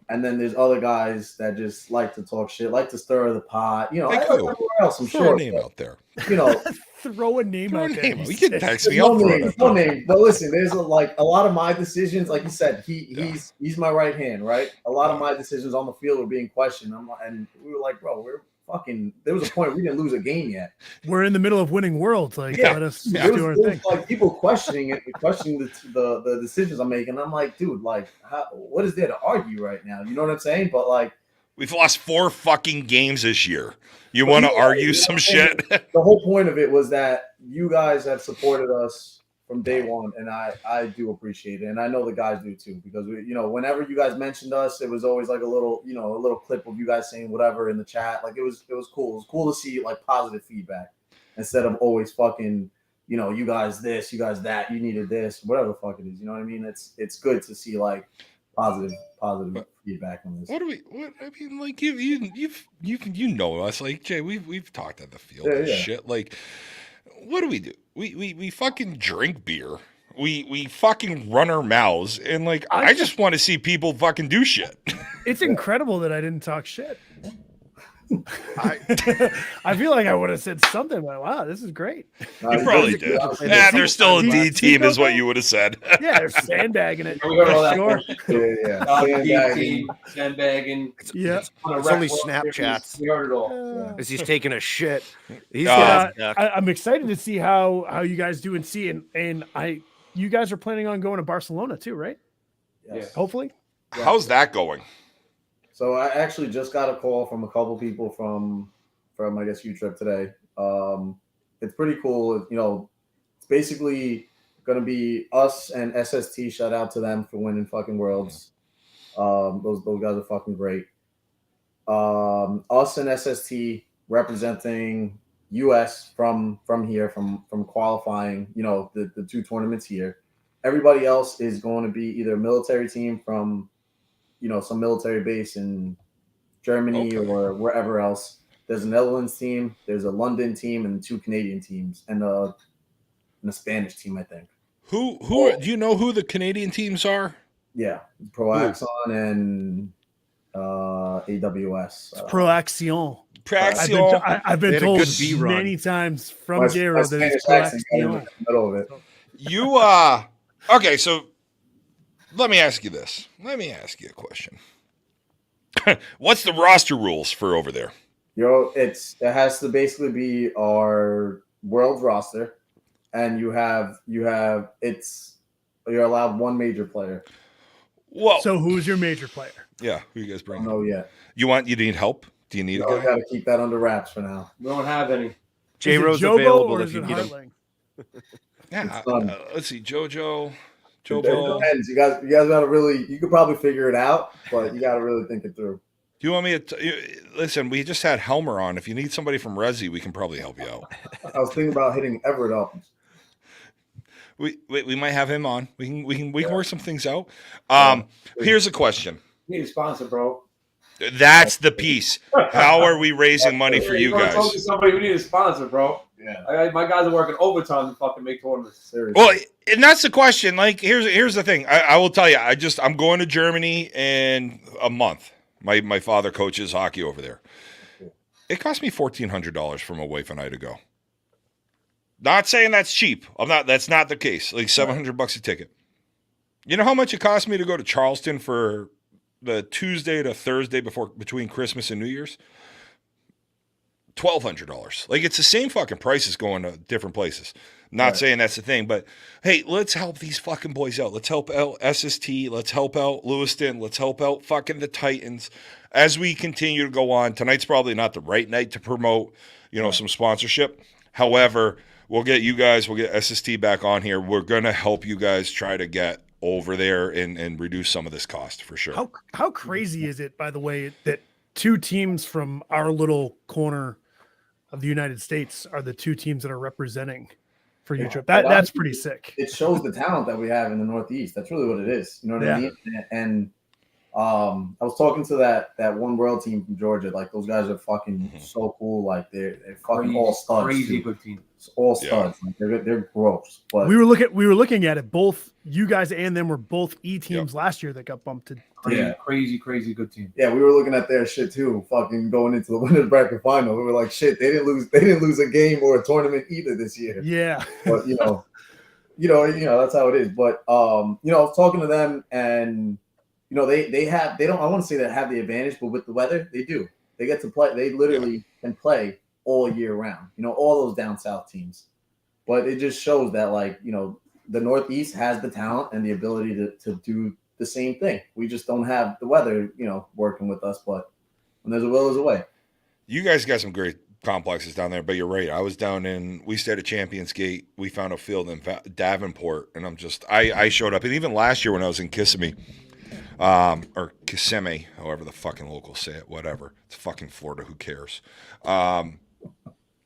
And then there's other guys that just like to talk shit, like to stir the pot. You know, Like like who? everywhere else, I'm throw sure. a name but, out there. You know, Throw a name Throw a out there. name. he You can said. text me. no I'll throw it name, out no there. name. But listen, there's a lot of my decisions, like you said, he's my right hand, right? A lot of my decisions on the field were being questioned. And we were like, bro, we're fucking. There was a point we didn't lose a game yet. We're in the middle of winning worlds. Like, Yeah. let us Yeah. do our thing. Like people questioning it, questioning the decisions I'm making. I'm like, dude, like, what is there to argue right now? You know what I'm saying? But like, We've lost 4 fucking games this year. You want to argue some shit? the whole point of it was that you guys have supported us from day one, and I do appreciate it, and I know the guys do too, because we, you know, whenever you guys mentioned us, it was always like a little clip of you guys saying whatever in the chat. Like it was cool. It was cool to see like positive feedback instead of always fucking, you know, you guys this, you guys that, you needed this, whatever the fuck it is. You know what I mean? It's good to see like positive feedback on this. What do we? What I mean, like you know us, like Jay. We've talked at the field and Yeah. shit. Like, what do? We fucking drink beer. We fucking run our mouths, and like I just want to see people fucking do shit. It's incredible that I didn't talk shit. I, I feel like I would have said something like, wow, this is great. You probably did. There's still a D team, is what you would have said. Yeah, they're sandbagging it. We heard all that. Sure. Yeah. Sandbagging, sandbagging. Yeah. On a It's only rec- Snapchats. We heard it all. as he's taking a shit. He's Yeah. I'm excited to see how you guys do and see, and you guys are planning on going to Barcelona too, right? Yes. Hopefully. How's that going? So I actually just got a call from a couple people from I guess U-Trip today. It's pretty cool. You know, it's basically going to be us and SST. Shout out to them for winning fucking worlds. Those guys are fucking great. Us and SST representing US from here, from qualifying, you know, the 2 tournaments here. Everybody else is going to be either a military team from, you know, some military base in Germany or wherever else. There's a Netherlands team, there's a London team, and 2 Canadian teams, and a Spanish team, I think. Who do you know who the Canadian teams are? Yeah, Proaxon and AWS. Proaction. Praxion. I've been They had a told good B run. many times from My Garo that it's Spanish accent got in Proaction. the middle of it. You okay, so let me ask you this. Let me ask you a question. What's the roster rules for over there? It has to basically be our world roster, and you're allowed 1 major player. Well, So who's your major player? yeah, who you guys I bring? don't know yet. You need help? Do you need a We guy? got to keep that under wraps for now. We don't have any. J Is it Rose Jobo available or if is you it need him. Hartling? Yeah, It's fun. let's see, JoJo. It depends. You guys got to really. You could probably figure it out, but you got to really think it through. Do you want me to listen? We just had Helmer on. If you need somebody from Resi, we can probably help you out. I was thinking about hitting Everett up. We might have him on. We can work some things out. Here's a question. Need a sponsor, bro. That's the piece. How are we raising money for you Talk to guys? somebody who needs a sponsor, bro. Yeah, My guys are working overtime to fucking make tournaments. seriously. Well, and that's the question. Like, here's the thing. I will tell you. I'm going to Germany in a month. My father coaches hockey over there. It cost me $1,400 for my wife and I to go. Not saying that's cheap. That's not the case. Like $700 a ticket. You know how much it cost me to go to Charleston for the Tuesday to Thursday between Christmas and New Year's? $1,200. Like, it's the same fucking price as going to different places. Not saying that's the thing, but hey, let's help these fucking boys out. Let's help out SST. Let's help out Lewiston. Let's help out fucking the Titans as we continue to go on. Tonight's probably not the right night to promote, some sponsorship. However, we'll get you guys, we'll get SST back on here. We're gonna help you guys try to get over there and reduce some of this cost for sure. How crazy is it, by the way, that two teams from our little corner of the United States are the two teams that are representing for your trip? That's pretty sick. It shows the talent that we have in the Northeast. That's really what it is. You know what I mean? And I was talking to that one world team from Georgia. Like, those guys are fucking so cool. Like, they're fucking all studs. Crazy good team. It's all studs. Yeah. Like, they're gross. But we were looking at it. Both you guys and them were both E teams last year that got bumped to. Crazy good team. Yeah, we were looking at their shit too. Fucking going into the winners bracket final, we were like, shit, they didn't lose a game or a tournament either this year. Yeah, but you know, that's how it is. But I was talking to them, and they don't. I want to say they have the advantage, but with the weather, they do. They get to play. They literally can play all year round. All those down south teams. But it just shows that, like, the Northeast has the talent and the ability to do the same thing. We just don't have the weather, working with us. But when there's a will, there's a way. You guys got some great complexes down there, but you're right. I was we stayed at Champions Gate. We found a field in Davenport, and I showed up. And even last year when I was in Kissimmee, or Kissimmee, however the fucking locals say it, whatever. It's fucking Florida, who cares? I'm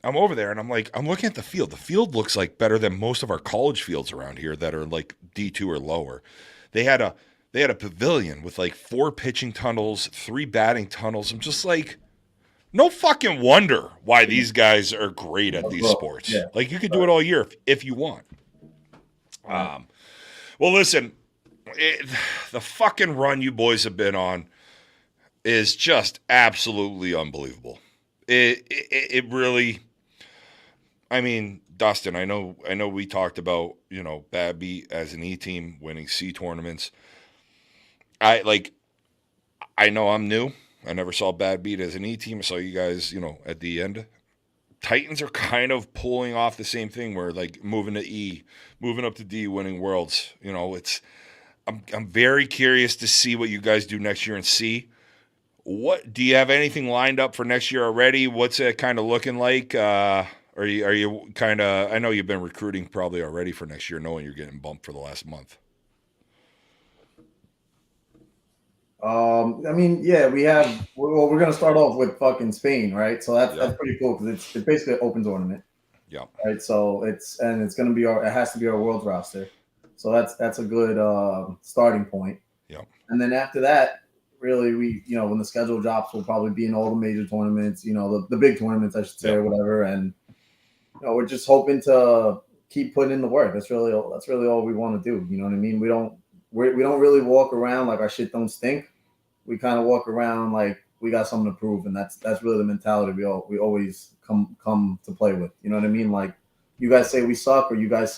over there, and I'm looking at the field. The field looks like better than most of our college fields around here that are like D2 or lower. They had a pavilion with like 4 pitching tunnels, 3 batting tunnels. I'm just like, no fucking wonder why these guys are great at these sports. Yeah. Like, you could do it all year if you want. Well, listen, the fucking run you boys have been on is just absolutely unbelievable. It really, I mean, Dustin, I know we talked about, Bad Beat as an E team winning C tournaments. I know I'm new. I never saw Bad Beat as an E team. I saw you guys, at the end. Titans are kind of pulling off the same thing where, like, moving to E, moving up to D, winning worlds. I'm very curious to see what you guys do next year in C. What do you have anything lined up for next year already? What's it kind of looking like? Are you kind of? I know you've been recruiting probably already for next year, knowing you're getting bumped for the last month. I mean, yeah, we have. Well, we're gonna start off with fucking Spain, right? So that's pretty cool because it's basically an open tournament. Yeah. Right. So it's gonna be it has to be our world's roster. So that's a good starting point. Yeah. And then after that, really, we when the schedule drops, we'll probably be in all the major tournaments. The big tournaments, I should say, or whatever. And we're just hoping to keep putting in the work. That's really all we want to do. You know what I mean? We don't really walk around like our shit don't stink. We kind of walk around like we got something to prove, and that's really the mentality we always come to play with. You know what I mean? Like, you guys say we suck, or you guys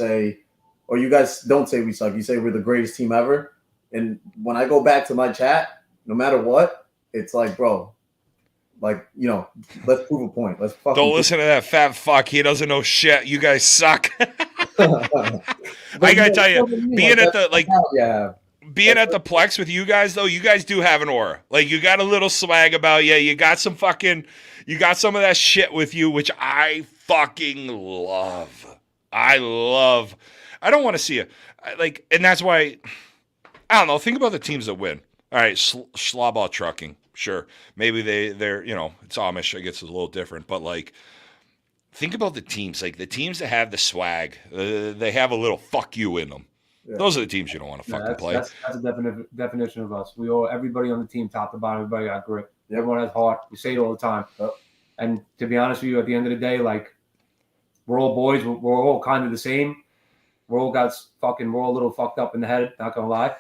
don't say we suck. You say we're the greatest team ever. And when I go back to my chat, no matter what, it's like, bro, like, let's prove a point. Let's fucking don't listen to that fat fuck. He doesn't know shit. You guys suck. I gotta tell you, being at the being at the Plex with you guys, though, you guys do have an aura. Like, you got a little swag about you. You got some of that shit with you, which I fucking love. I don't want to see it. And that's why, I don't know. Think about the teams that win. All right, Schlaball Trucking, sure. Maybe they're it's Amish. I guess it's a little different, but like, think about the teams. Like, the teams that have the swag, they have a little fuck you in them. Yeah. Those are the teams you don't want to fucking play. That's a definition of us. Everybody on the team, top to bottom, everybody got grit. Everyone has heart. We say it all the time. And to be honest with you, at the end of the day, like, we're all boys. We're all kind of the same. We're all a little fucked up in the head, not gonna lie.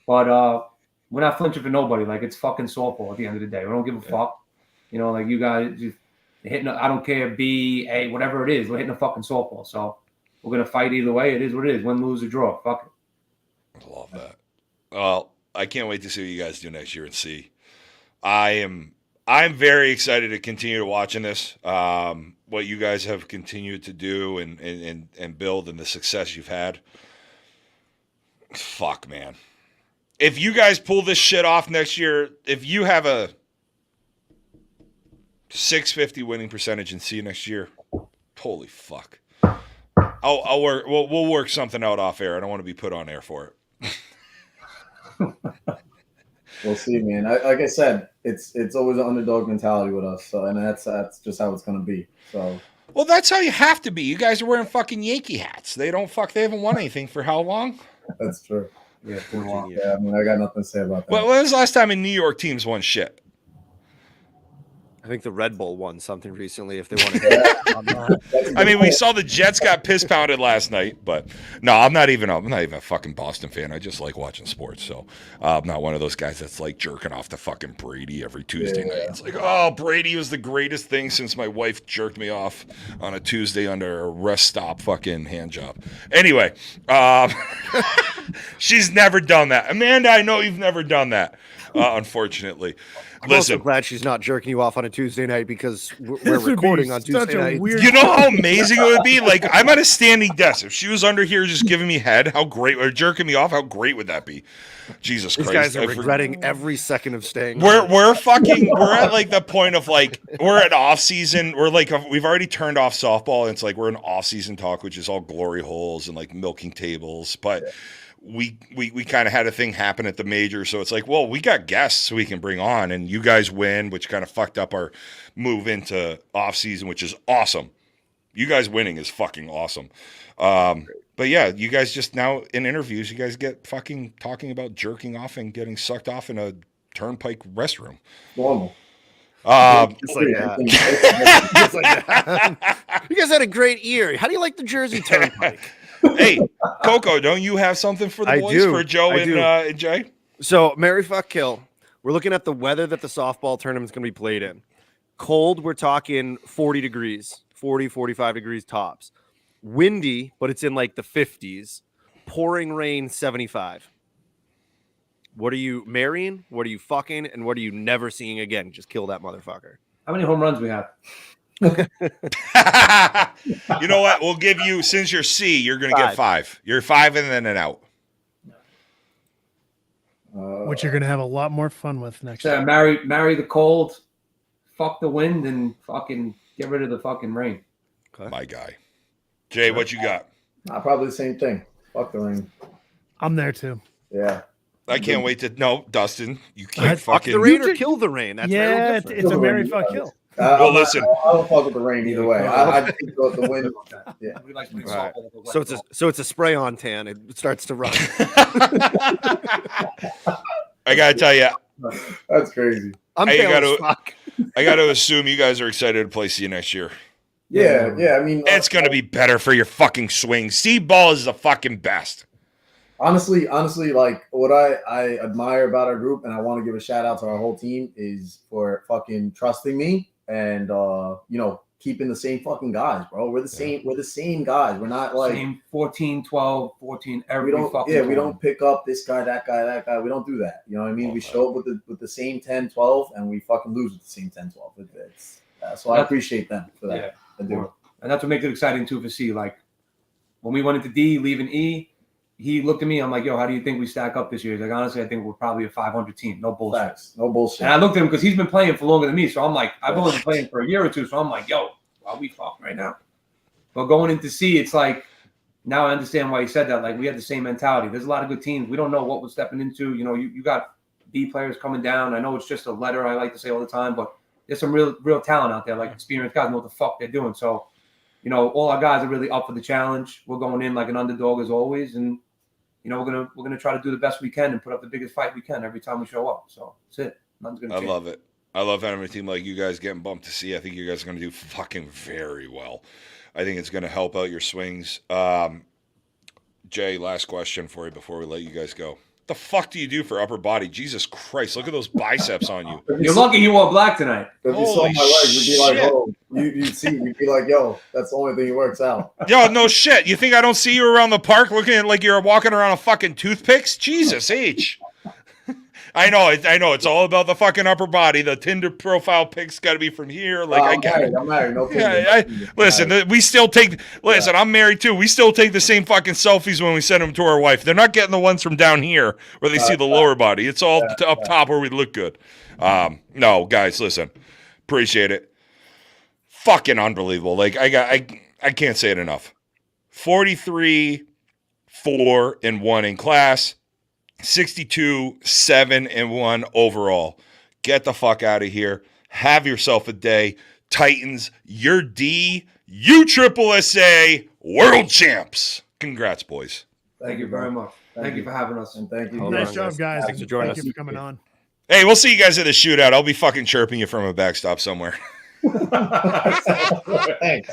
But we're not flinching for nobody. Like, it's fucking softball at the end of the day. We don't give a fuck. Like, you guys just hitting. I don't care, B, A, whatever it is. We're hitting a fucking softball. So we're gonna fight either way. It is what it is. Win, lose, or draw. Fuck it. I love that. Well, I can't wait to see what you guys do next year and see. I'm very excited to continue watching this. What you guys have continued to do and build, and the success you've had. Fuck, man. If you guys pull this shit off next year, if you have a 650 winning percentage in C next year, holy fuck. I'll work. We'll work something out off air. I don't want to be put on air for it. We'll see, man. Like I said, it's always an underdog mentality with us. So, and that's just how it's gonna be. So. Well, that's how you have to be. You guys are wearing fucking Yankee hats. They haven't won anything for how long? That's true. Yeah, 14 years. Yeah, I mean, I got nothing to say about that. Well, when was the last time a New York teams won shit? I think the Red Bull won something recently. If they want to hit it. I mean, we saw the Jets got piss pounded last night, but no, I'm not even a fucking Boston fan. I just like watching sports, so I'm not one of those guys that's like jerking off to fucking Brady every Tuesday night. It's like, oh, Brady was the greatest thing since my wife jerked me off on a Tuesday under a rest stop fucking hand job. Anyway, she's never done that. Amanda, I know you've never done that, unfortunately. I'm also Listen, glad she's not jerking you off on a Tuesday night because we're This would be recording on such Tuesday a night. weird- you know how amazing it would be? Like, I'm at a standing desk. If she was under here just giving me head, how great, or jerking me off, how great would that be? Jesus These Christ. guys are regretting every second of staying. We're at like the point of like, we're at off season. We're like, we've already turned off softball. And it's like, we're in off season talk, which is all glory holes and like milking tables. But we kind of had a thing happen at the major. So it's like, well, we got guests we can bring on, and you guys win, which kind of fucked up our move into off season, which is awesome. You guys winning is fucking awesome. But yeah, you guys just now in interviews, you guys get fucking talking about jerking off and getting sucked off in a turnpike restroom. Normal. Just like that. Just like that. You guys had a great year. How do you like the Jersey Turnpike? Hey, Coco, don't you have something for the I boys, do. for Joe I do. and Jay? So, Mary Fuck Kill, we're looking at the weather that the softball tournament's going to be played in. Cold, we're talking 40 degrees, 40, 45 degrees tops. Windy, but it's in like the 50s. Pouring rain, 75. What are you marrying? What are you fucking? And what are you never seeing again? Just kill that motherfucker. How many home runs we have? You know what? We'll give you, since you're C, you're going to get 5. You're 5 and then an out. which you're going to have a lot more fun with next So year. marry the cold, fuck the wind, and fucking get rid of the fucking rain. My guy. Jay, what you got? Probably the same thing. Fuck the rain. I'm there too. Yeah. I can't wait to. No, Dustin, you can't Fuck the fucking. rain or kill the rain. That's yeah, very it's, different. it's a Mary fuck kill. Well, listen. I don't fuck with the rain either way. I think the wind. Yeah. We like to do Right. softball with a wet So it's a spray on tan. It starts to run. I gotta tell you, That's crazy. I'm Hey, you pale as gotta- fuck. I gotta assume you guys are excited to play C next year. Yeah, yeah. I mean, It's gonna be better for your fucking swing. C ball is the fucking best. honestly, like what I admire about our group, and I want to give a shout out to our whole team, is for fucking trusting me and keeping the same fucking guys, bro. We're the same guys. We're not like Same 14, 12, 14, every we don't fucking we time. don't pick up this guy, that guy. We don't do that. You know what I mean? We show up with the same 10, 12, and we fucking lose with the same 10, 12. So I appreciate them for that. Yeah. I do. And that's what makes it exciting too for C. Like when we went into D, leaving E, he looked at me. I'm like, "Yo, how do you think we stack up this year?" He's like, "Honestly, I think we're probably a 500 team. No bullshit." Facts. No bullshit. And I looked at him because he's been playing for longer than me. So I'm like, I've only been playing for a year or two. So I'm like, "Yo, well, we fucked right now." But going into C, it's like now I understand why he said that. Like we had the same mentality. There's a lot of good teams. We don't know what we're stepping into. You know, you got B players coming down. I know it's just a letter. I like to say all the time, but there's some real talent out there. Like experienced guys know what the fuck they're doing. So. You know, all our guys are really up for the challenge. We're going in like an underdog as always, and you know we're gonna try to do the best we can and put up the biggest fight we can every time we show up. So that's it. Nothing's gonna I change. love it. I love having a team like you guys getting bumped to C. I think you guys are going to do fucking very well. I think it's going to help out your swings. Jay, last question for you before we let you guys go. What the fuck do you do for upper body? Jesus Christ, look at those biceps on you. You're lucky you wore black tonight. If you saw Holy my legs, you'd be like, shit. "Oh, you'd be like, yo, that's the only thing that works out." Yo, no shit. You think I don't see you around the park looking at like you're walking around a fucking toothpicks? Jesus H. I know. It's all about the fucking upper body. The Tinder profile pics got to be from here. Like I get it. I'm married. No Yeah, listen, we still take. Listen, I'm married too. We still take the same fucking selfies when we send them to our wife. They're not getting the ones from down here where they see the lower body. It's all up top where we look good. No, guys, listen, appreciate it. Fucking unbelievable. Like I can't say it enough. 43, 4 and 1 in class, 62, 7 and 1 overall. Get the fuck out of here. Have yourself a day. Titans, you're D, you triple SA world champs. Congrats, boys. Thank you very much. Thank you for having us. And thank you. Hold Nice on, job, guys. Thanks and for joining thank us. you for coming on. Hey, we'll see you guys at the shootout. I'll be fucking chirping you from a backstop somewhere. Thanks.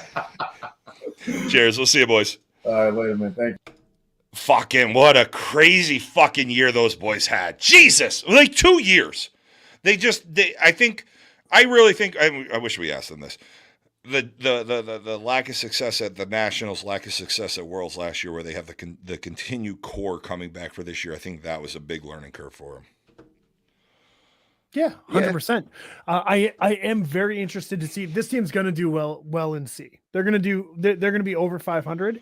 Cheers. We'll see you, boys. All right, wait a minute. Thank you. Fucking what a crazy fucking year those boys had. Jesus. Like 2 years. I really think I wish we asked them this. The lack of success at the Nationals, lack of success at Worlds last year, where they have the continued core coming back for this year. I think that was a big learning curve for them. Yeah, 100%. I am very interested to see this team's going to do well in C. They're going to be over 500.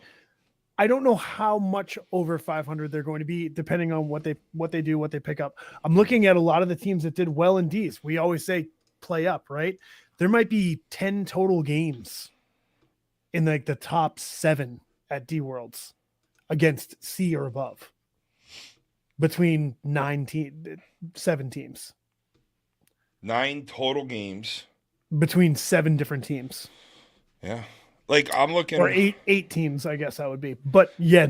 I don't know how much over 500 they're going to be, depending on what they do, what they pick up. I'm looking at a lot of the teams that did well in D's. We always say play up, right? There might be 10 total games in like the top 7 at D Worlds against C or above between 7 teams. 9 total games Between 7 different teams. Yeah. Like I'm looking Or eight teams, I guess that would be. But yeah,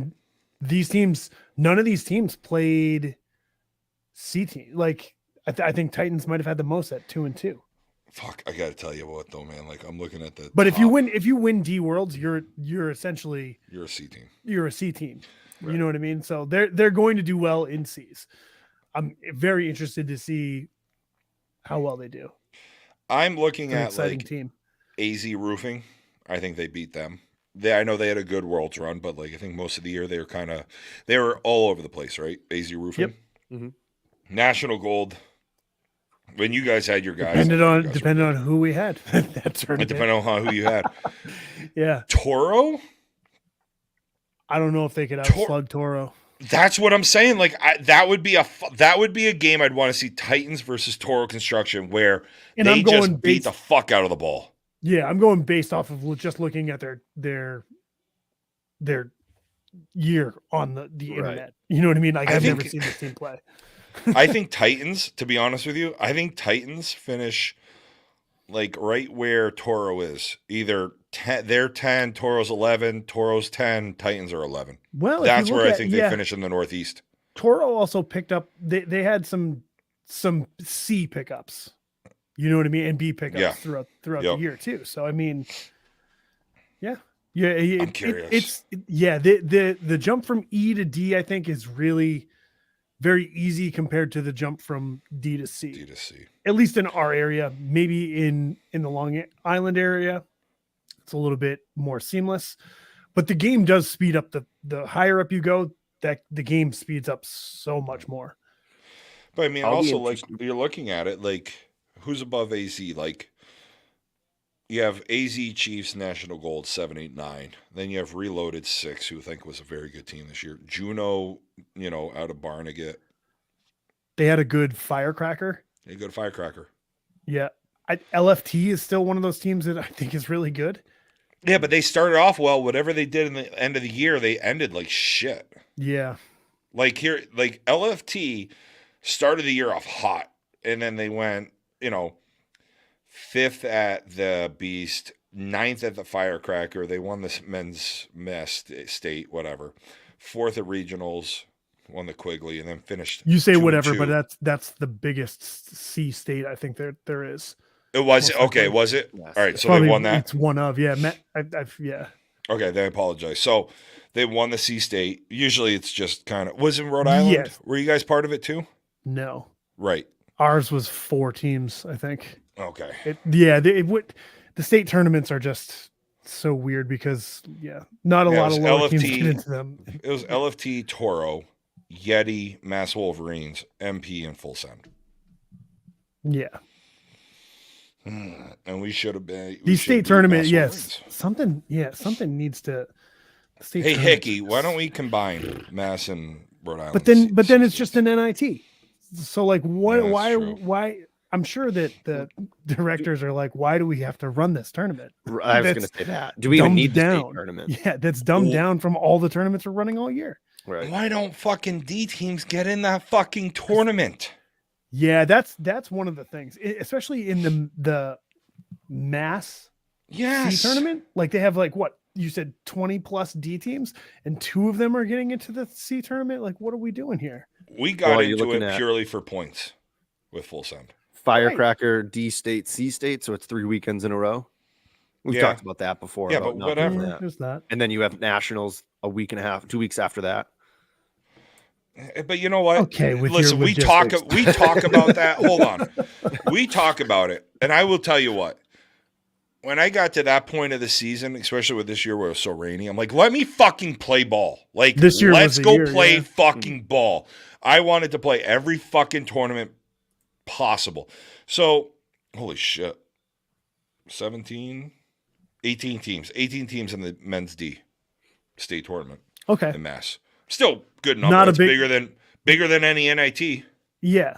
these teams, none of these teams played C team. Like I think Titans might have had the most at 2-2. Fuck, I gotta tell you what though, man. Like I'm looking at the But top. if you win D Worlds, you're essentially You're a C team. you're a C team. Right. You know what I mean? So they're going to do well in C's. I'm very interested to see how well they do. I'm looking It's an at exciting like team. AZ Roofing. I think they beat them. I know they had a good Worlds run, but like I think most of the year they were all over the place, right? AZ Roofing. Yep. Mhm. National Gold. When you guys had your guys, Depended on who we had. That it tournament. depended on who you had. Yeah. Toro. I don't know if they could outslug Toro. That's what I'm saying. Like that would be a game I'd want to see Titans versus Toro Construction where And they I'm going just beat based- the fuck out of the ball. Yeah, I'm going based off of just looking at their year on the Right. internet. You know what I mean? Like I I've never think- seen this team play. I think Titans, to be honest with you, Titans finish like right where Toro is. Either they're 10, Toro's 11, Toro's 10, Titans are 11. Well, That's where I think they finish in the Northeast. Toro also picked up. They had some C pickups. You know what I mean? And B pickups Yeah. throughout Yep. the year too. So I mean, yeah. I'm curious. The jump from E to D I think is really very easy compared to the jump from D to C. D to C. At least in our area. Maybe in the Long Island area, it's a little bit more seamless. But the game does speed up. The higher up you go, that the game speeds up so much more. But I mean, I'll be also like interested. you're looking at it, like who's above AZ? Like you have AZ Chiefs National Gold 7, 8, 9. Then you have Reloaded 6, who I think was a very good team this year. Juno, out of Barnegat. They had a good firecracker. A good firecracker. Yeah. LFT is still one of those teams that I think is really good. Yeah, but they started off well. Whatever they did in the end of the year, they ended like shit. Yeah. Like LFT started the year off hot, and then they went, 5th at the Beast, 9th at the Firecracker. They won the men's state, whatever. 4th at regionals, won the Quigley, and then finished. You say 2-2. whatever, but that's the biggest C state I think there is. It was most okay. likely. Was it? Yes. All right, so Probably they won that. It's one of yeah. Yeah. Okay, then I apologize. So they won the C state. Usually, it's just kind of was in Rhode Island. Yes. Were you guys part of it too? No. Right. Ours was 4 teams, I think. Okay. The state tournaments are just so weird because not a Yeah, lot it of was lower teams LFT. get into them. It was LFT, Toro, Yeti, Mass Wolverines, MP, and Full Send. Yeah. And we should have been. These state tournament, yes. Something needs to state Hey, tournaments- Hickey, why don't we combine Mass and Rhode Island? But then it's just an NIT. So like what Yeah, that's true. why I'm sure that the directors are like, why do we have to run this tournament? I was That's going to say that. Do we even dumbed need the state down. tournament? Yeah, that's dumbed Well- down from all the tournaments we're running all year. Right. Why don't fucking D teams get in that fucking tournament? Yeah, that's one of the things, especially in the mass Yes. C tournament. Like they have like what you said, 20 plus D teams, and 2 of them are getting into the C tournament. Like, what are we doing here? We got Well, you're into it looking at- purely for points with Full Send. Firecracker, D state, C state. So it's 3 weekends in a row. We've Yeah. talked about that before. Yeah, about but not doing whatever. that. There's that. And then you have nationals a week and a half, 2 weeks after that. But you know what? Okay, with your Listen, we talk logistics. about that. Hold on. We talk about it. And I will tell you what. When I got to that point of the season, especially with this year where it was so rainy, I'm like, let me fucking play ball. Like, This year let's was the go year, play yeah. fucking ball. I wanted to play every fucking tournament possible. So, holy shit. 18 teams. 18 teams in the men's D state tournament Okay. in Mass. Still good enough. Not a It's big- bigger than any NIT. Yeah.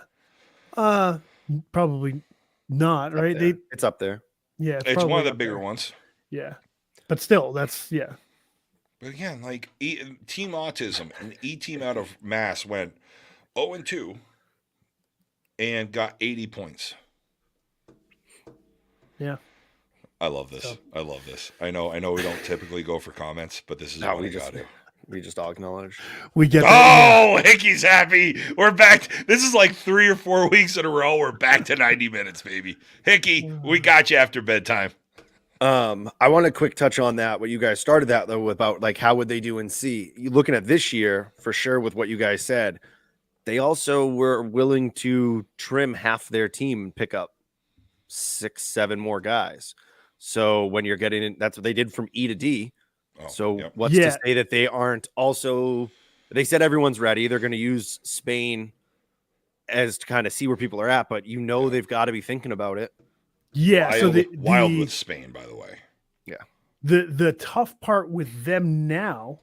Probably not, right? Up there. It's up there. Yeah, It's probably one of the up bigger there. ones. Yeah. But still, that's yeah. But again, like Team Autism, an E team out of Mass went 0-2 and got 80 points. Yeah. I love this. So- I love this. I know we don't typically go for comments, but this is No, what we I just got. we just all acknowledge. We get that. Oh, Hickey's happy. We're back. This is like 3 or 4 weeks in a row. We're back to 90 minutes, baby. Hickey, we got you after bedtime. I want to quick touch on that. What you guys started that though about like how would they do in C? You looking at this year for sure with what you guys said. They also were willing to trim half their team and pick up 6, 7 more guys. So when you're getting in, that's what they did from E to D. Oh, So yep. what's Yeah. to say that they aren't also? They said everyone's ready. They're going to use Spain as to kind of see where people are at, but you know they've got to be thinking about it. Yeah. So wild with Spain, by the way. the tough part with them now,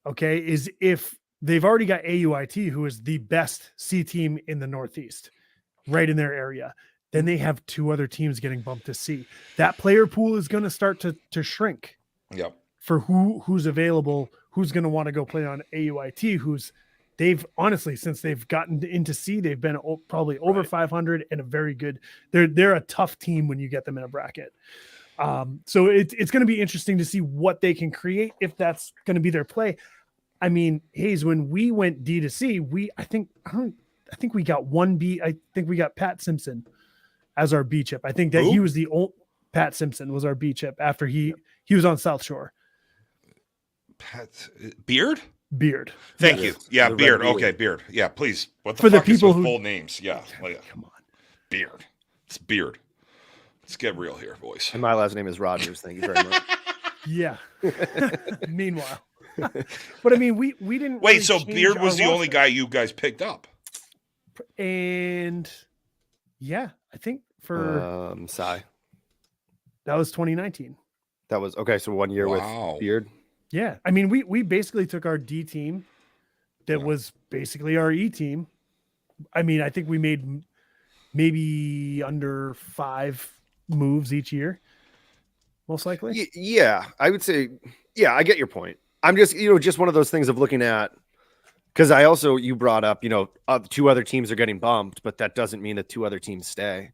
okay, is if they've already got AUIT, who is the best C team in the Northeast, right in their area. Then they have 2 other teams getting bumped to C. That player pool is going to start to shrink Yep. for who's available, who's going to want to go play on AUIT, they've honestly, since they've gotten into C, they've been probably over 500 and a very good, they're a tough team when you get them in a bracket. So it's going to be interesting to see what they can create if that's going to be their play. I mean, Hayes, when we went D to C, I think we got 1 B. I think we got Pat Simpson as our B chip. I think that Who? he was the old Pat Simpson was our B chip after he was on South Shore. Beard? Beard. Thank Yes. you. Yeah, The red Beard. beard. Okay, Beard. Yeah, please. What the For the fuck is people with who- full names? Yeah. Come on. Beard. It's Beard. Let's get real here, boys. And my last name is Rogers. Thank you very much. Yeah. Meanwhile, but I mean, we didn't Wait, really so change Beard our was the only roster. guy you guys picked up? And yeah, I think for Sai. that was 2019. That was okay. So 1 year Wow. with Beard. Yeah, I mean, we basically took our D team, that Yeah. was basically our E team. I mean, I think we made maybe under 5 moves each year, most likely. Yeah, I would say. Yeah, I get your point. I'm just just one of those things of looking at because I also you brought up 2 other teams are getting bumped, but that doesn't mean that 2 other teams stay.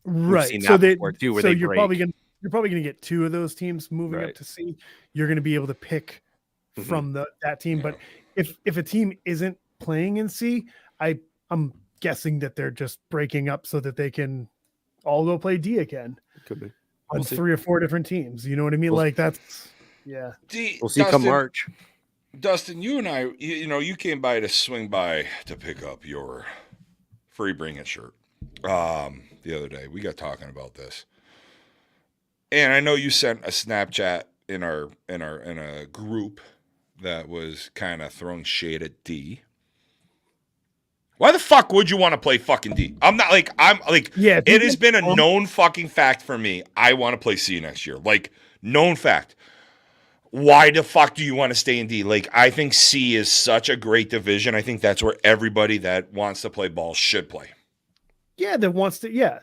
Right. seen So that they before, too, where so they you're probably gonna get 2 of those teams moving up Right. to C. You're gonna be able to pick Mhm. from that team. But if a team isn't playing in C, I'm guessing that they're just breaking up so that they can all go play D again Could be. on We'll see. 3 or 4 different teams. You know what I mean? We'll- Like that's yeah. We'll see come March. Dustin, you and I, you came by to swing by to pick up your free bring it shirt the other day. We got talking about this. And I know you sent a Snapchat in a group that was kind of throwing shade at D. Why the fuck would you want to play fucking D? I'm like, Yeah, if you it has get been a bumped- known fucking fact for me. I want to play C next year. Like, known fact. Why the fuck do you want to stay in D? Like, I think C is such a great division. I think that's where everybody that wants to play ball should play. Yeah, that wants to. Yeah,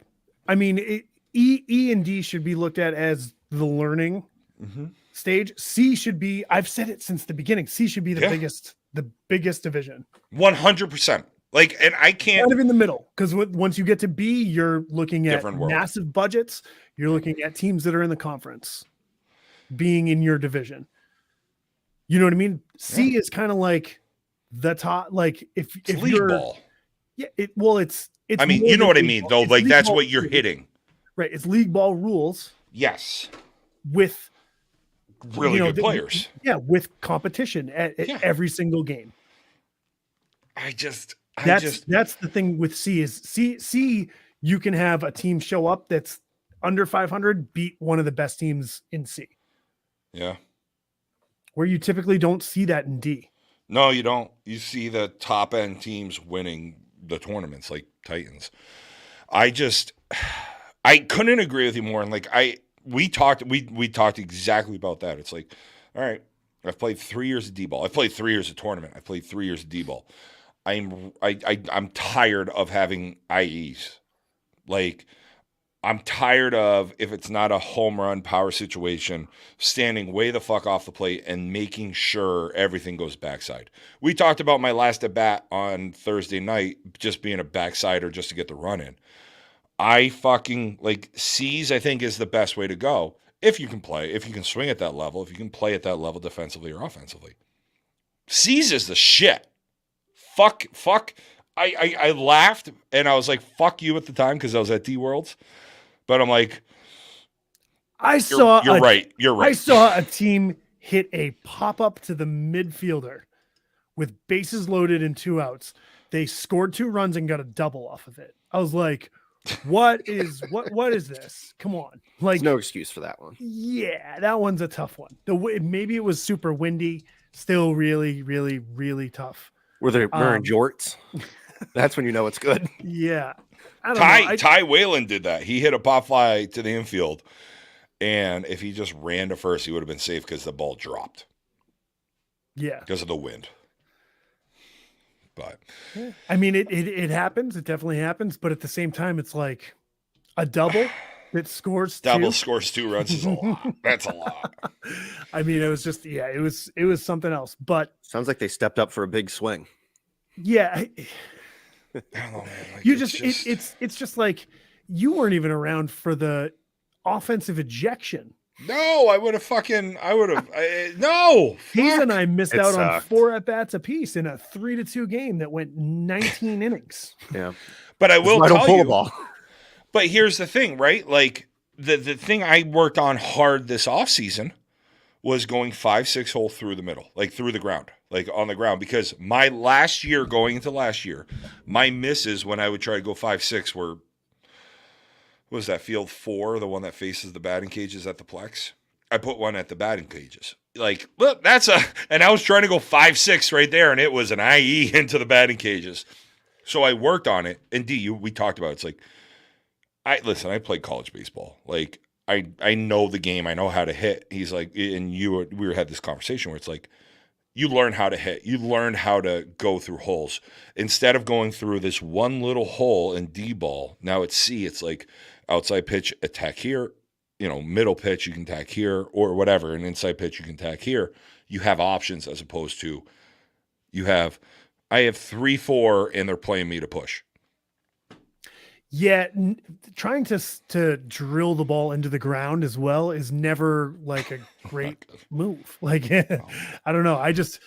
I mean, E and D should be looked at as the learning stage. C should be. I've said it since the beginning. C should be the biggest division. 100%. Like, and I can't. Kind of in the middle, because once you get to B, you're looking at Different world. massive budgets. You're looking at teams that are in the conference being in your division. You know what I mean? C is kind of like the top. Like if league you're ball. Yeah, it's. I mean, more you know than what I league mean, ball. though. It's Like, league that's ball what you're rules. hitting. Right. It's league ball rules Yes. with Really good players. With competition at every single game. That's the thing with C is C. You can have a team show up that's under 500, beat one of the best teams in C. Yeah. Where you typically don't see that in D. No, you don't. You see the top end teams winning the tournaments, like Titans. I couldn't agree with you more. And like we talked exactly about that. It's like, all right, I've played 3 years of D-ball. I've played 3 years of tournament. I've played 3 years of D-ball. I'm tired of having IEs. Like, I'm tired of, if it's not a home run power situation, standing way the fuck off the plate and making sure everything goes backside. We talked about my last at bat on Thursday night just being a backsider just to get the run in. I fucking, like, C's, I think, is the best way to go. If you can play, if you can swing at that level, if you can play at that level defensively or offensively. C's is the shit. Fuck. I laughed and I was like, fuck you at the time because I was at D-Worlds. But I'm like, you're right. You're right. I saw a team hit a pop-up to the midfielder with bases loaded and 2 outs. They scored 2 runs and got a double off of it. I was like, what is this? Come on. Like, There's no excuse for that one. Yeah, that one's a tough one. Maybe it was super windy, still really, really, really tough. Were they wearing jorts? That's when you know it's good. Yeah. I don't know. Ty Whalen did that. He hit a pop fly to the infield, and if he just ran to first, he would have been safe because the ball dropped. Yeah. Because of the wind. But I mean, it happens. It definitely happens. But at the same time, it's like a double that scores double 2. scores 2 runs is a lot. That's a lot. I mean, it was just, it was something else. But sounds like they stepped up for a big swing. Yeah. I don't know, man. Like, it's just like you weren't even around for the offensive ejection. No, I would have. No. Hayes and I missed out on sucked. 4 at-bats apiece in a 3-2 game that went 19 innings. Yeah. But I will tell you. Ball. But here's the thing, right? Like the thing I worked on hard this offseason was going 5-6 hole through the middle, like through the ground, like on the ground. Because my last year, going into last year, my misses when I would try to go 5-6 were, what was that, field 4, the one that faces the batting cages at the Plex? I put one at the batting cages. Like, look, and I was trying to go 5-6 right there, and it was an IE into the batting cages. So I worked on it. And we talked about it. It's like, I played college baseball. Like, I know the game. I know how to hit. He's like, and we had this conversation where it's like, you learn how to hit. You learn how to go through holes. Instead of going through this one little hole in D-ball, now it's C. It's like outside pitch, attack here. Middle pitch, you can attack here or whatever. And inside pitch, you can attack here. You have options as opposed to I have 3-4 and they're playing me to push. Yeah, trying to drill the ball into the ground as well is never like a great move. Like, I don't know. I just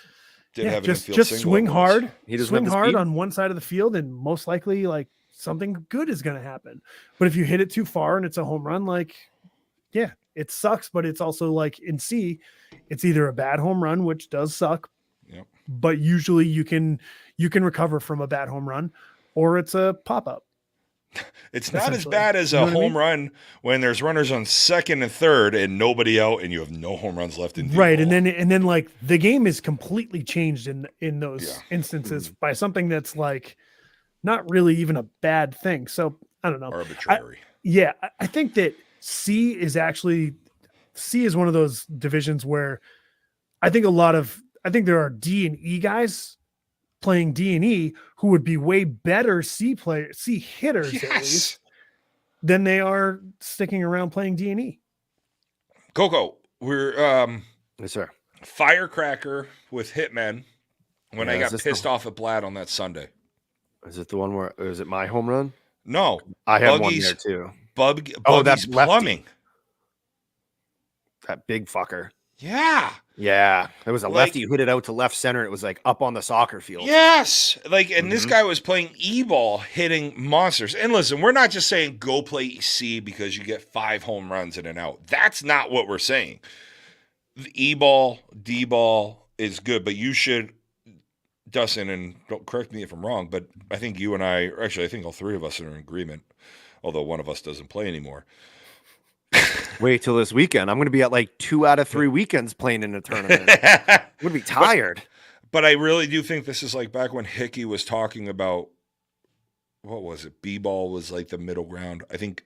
swing hard. He doesn't swing have the hard speed. on one side of the field, and most likely, like, something good is going to happen. But if you hit it too far and it's a home run, like, yeah, it sucks. But it's also like in C, it's either a bad home run, which does suck, but usually you can recover from a bad home run, or it's a pop up. It's not as bad as a home run when there's runners on second and third and nobody out and you have no home runs left in D-ball. Right. And then like the game is completely changed in those instances by something that's like not really even a bad thing. So I don't know. Arbitrary. I think that C is one of those divisions where I think there are D and E guys playing D&E, who would be way better C hitters at Yes. least than they are sticking around playing D&E. Coco, we're Yes, sir. Firecracker with Hitmen when Yeah, I is got this pissed the- off at Blad on that Sunday. Is it the one where is it my home run? No, I had one Buggy's- there too. Buggy's Oh, that's lefty. plumbing. That big fucker. Yeah. Yeah, it was a Like- lefty who hit it out to left center. It was like up on the soccer field. Yes. Like, and this Mhm. guy was playing E-ball, hitting monsters. And listen, we're not just saying go play C because you get 5 home runs in and out. That's not what we're saying. The E-ball, D-ball is good, but you should, Dustin, and don't correct me if I'm wrong, but I think you and I, or actually I think all 3 of us are in agreement, although one of us doesn't play anymore. Wait till this weekend. I'm going to be at like 2 out of 3 weekends playing in a tournament. I'm going to be tired. But I really do think this is like back when Hickey was talking about, what was it? B-ball was like the middle ground. I think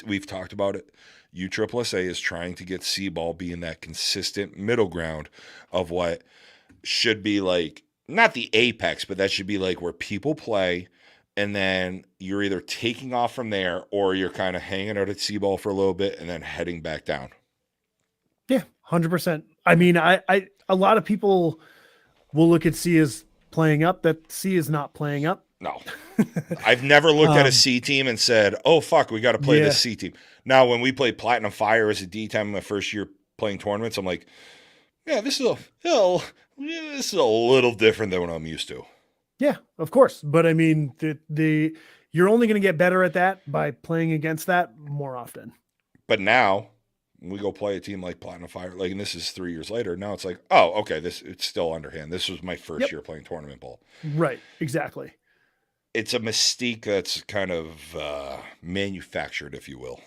we've talked about it. USSSA is trying to get C-ball being that consistent middle ground of what should be like, not the apex, but that should be like where people play, and then you're either taking off from there or you're kind of hanging out at C-ball for a little bit and then heading back down. Yeah, 100%. I mean, I a lot of people will look at C as playing up. That C is not playing up. No. I've never looked at a C team and said, oh, fuck, we got to play this C team. Now, when we played Platinum Fire as a D time in my first year playing tournaments, I'm like, yeah, this is a little different than what I'm used to. Yeah, of course. But I mean, you're only going to get better at that by playing against that more often. But now, when we go play a team like Platinum Fire, like, and this is 3 years later, now it's like, oh, okay, it's still underhand. This was my first year playing tournament ball. Right, exactly. It's a mystique that's kind of manufactured, if you will.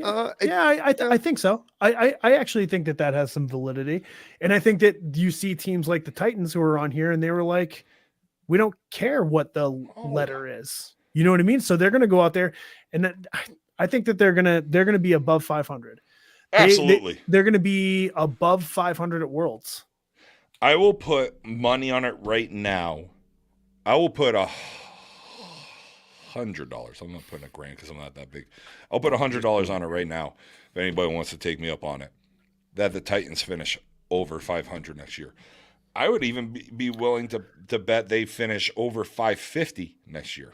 I think so. I actually think that has some validity. And I think that you see teams like the Titans who are on here and they were like, we don't care what the letter is. You know what I mean? So they're going to go out there and I think that they're going to be above 500. Absolutely. They're going to be above 500 at Worlds. I will put money on it right now. I will put $100. I'm not putting $1,000 because I'm not that big. I'll put $100 on it right now if anybody wants to take me up on it. That the Titans finish over 500 next year. I would even be willing to bet they finish over 550 next year.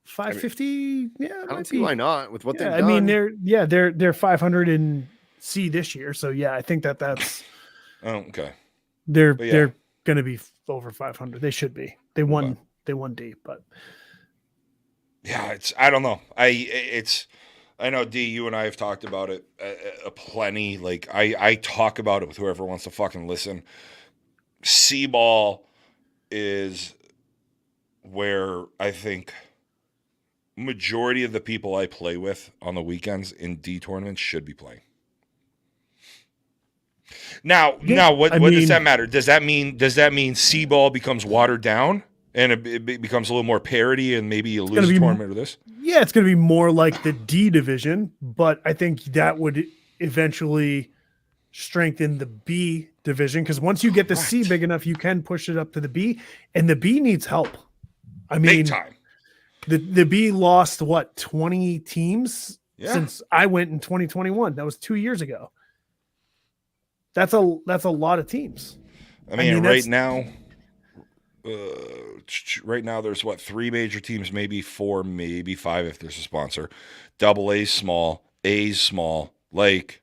550, I don't see why not with what they've done. I mean, they're 500 in C this year, so yeah, I think that's. Oh, okay. They're going to be over 500. They should be. They won D, but yeah, I don't know. I know D, you and I have talked about it plenty. Like I talk about it with whoever wants to fucking listen. C-ball is where I think majority of the people I play with on the weekends in D tournaments should be playing. Now, what does that matter? Does that mean C-ball becomes watered down and it becomes a little more parity and maybe you lose a tournament or this? Yeah, it's going to be more like the D division, but I think that would eventually strengthen the B division because once you get the C big enough, you can push it up to the B, and the B needs help. I mean, big time. The B lost 20 teams since I went in 2021. That was 2 years ago. That's a lot of teams. I mean right now there's 3 major teams, maybe 4, maybe 5 if there's a sponsor. Double A's small, A's small. Like,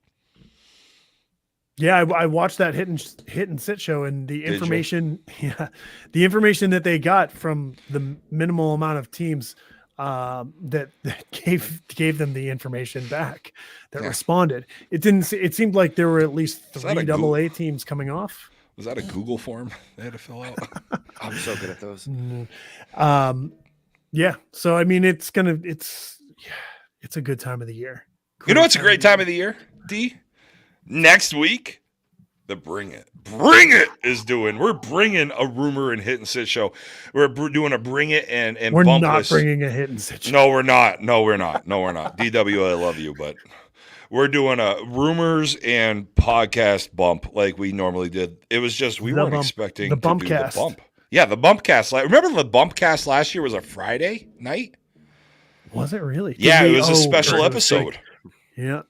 yeah, I watched that hit and sit show, and the information, the information that they got from the minimal amount of teams that gave them the information back that responded. It seemed like there were at least 3 double A teams coming off. Was that a Google form they had to fill out? I'm so good at those. Yeah. So I mean, it's a good time of the year. You know what's a great time of the year, D? Next week, the Bring It is doing. We're bringing a rumor and hit and sit show. We're doing a Bring It and we're bump not list. bringing a hit and sit show. No, we're not. DW, I love you, but we're doing a rumors and podcast bump like we normally did. It was just we The weren't bump. expecting The to do the bumpcast. bump. Yeah, the bumpcast. Remember the bumpcast last year was a Friday night? Was it really? Did Yeah, we- it was a special it was big. episode. Yeah.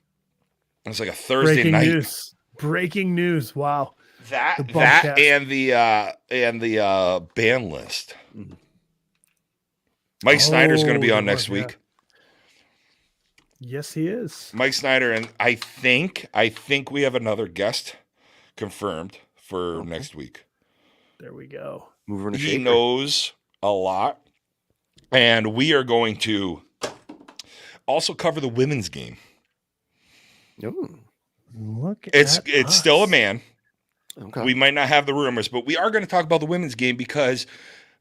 It was like a Thursday Breaking night. news. Breaking news. Wow. That The that bumpcast. and the band list. Mike Snyder's going to be Oh, on the next one, yeah. week. Yes, he is. Mike Snyder, and I think we have another guest confirmed for next week. There we go. Mover and a He shaker. knows a lot, and we are going to also cover the women's game. Ooh, Look It's at still a us. man. okay. We might not have the rumors, but we are going to talk about the women's game because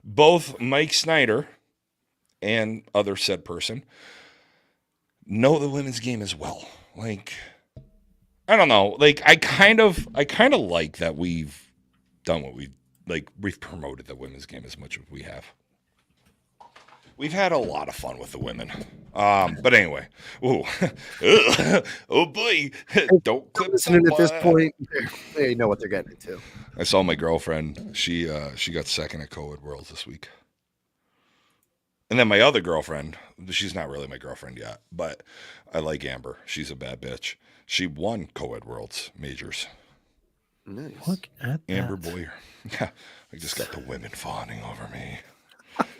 both Mike Snyder and other said person know the women's game as well. Like, I don't know. Like, I kind of like that we've done what we've promoted the women's game as much as we have. We've had a lot of fun with the women. But anyway, ooh, oh boy, don't clip Listening at this that. point, they know what they're getting into. I saw my girlfriend. She got second at Co-ed Worlds this week. And then my other girlfriend, she's not really my girlfriend yet, but I like Amber. She's a bad bitch. She won Co-ed Worlds majors. Nice. Look at Amber that. Boyer. Yeah, I just got the women fawning over me.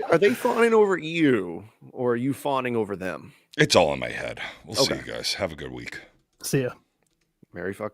Are they fawning over you, or are you fawning over them? It's all in my head. We'll see Okay. you guys. Have a good week. See ya. Mary fuck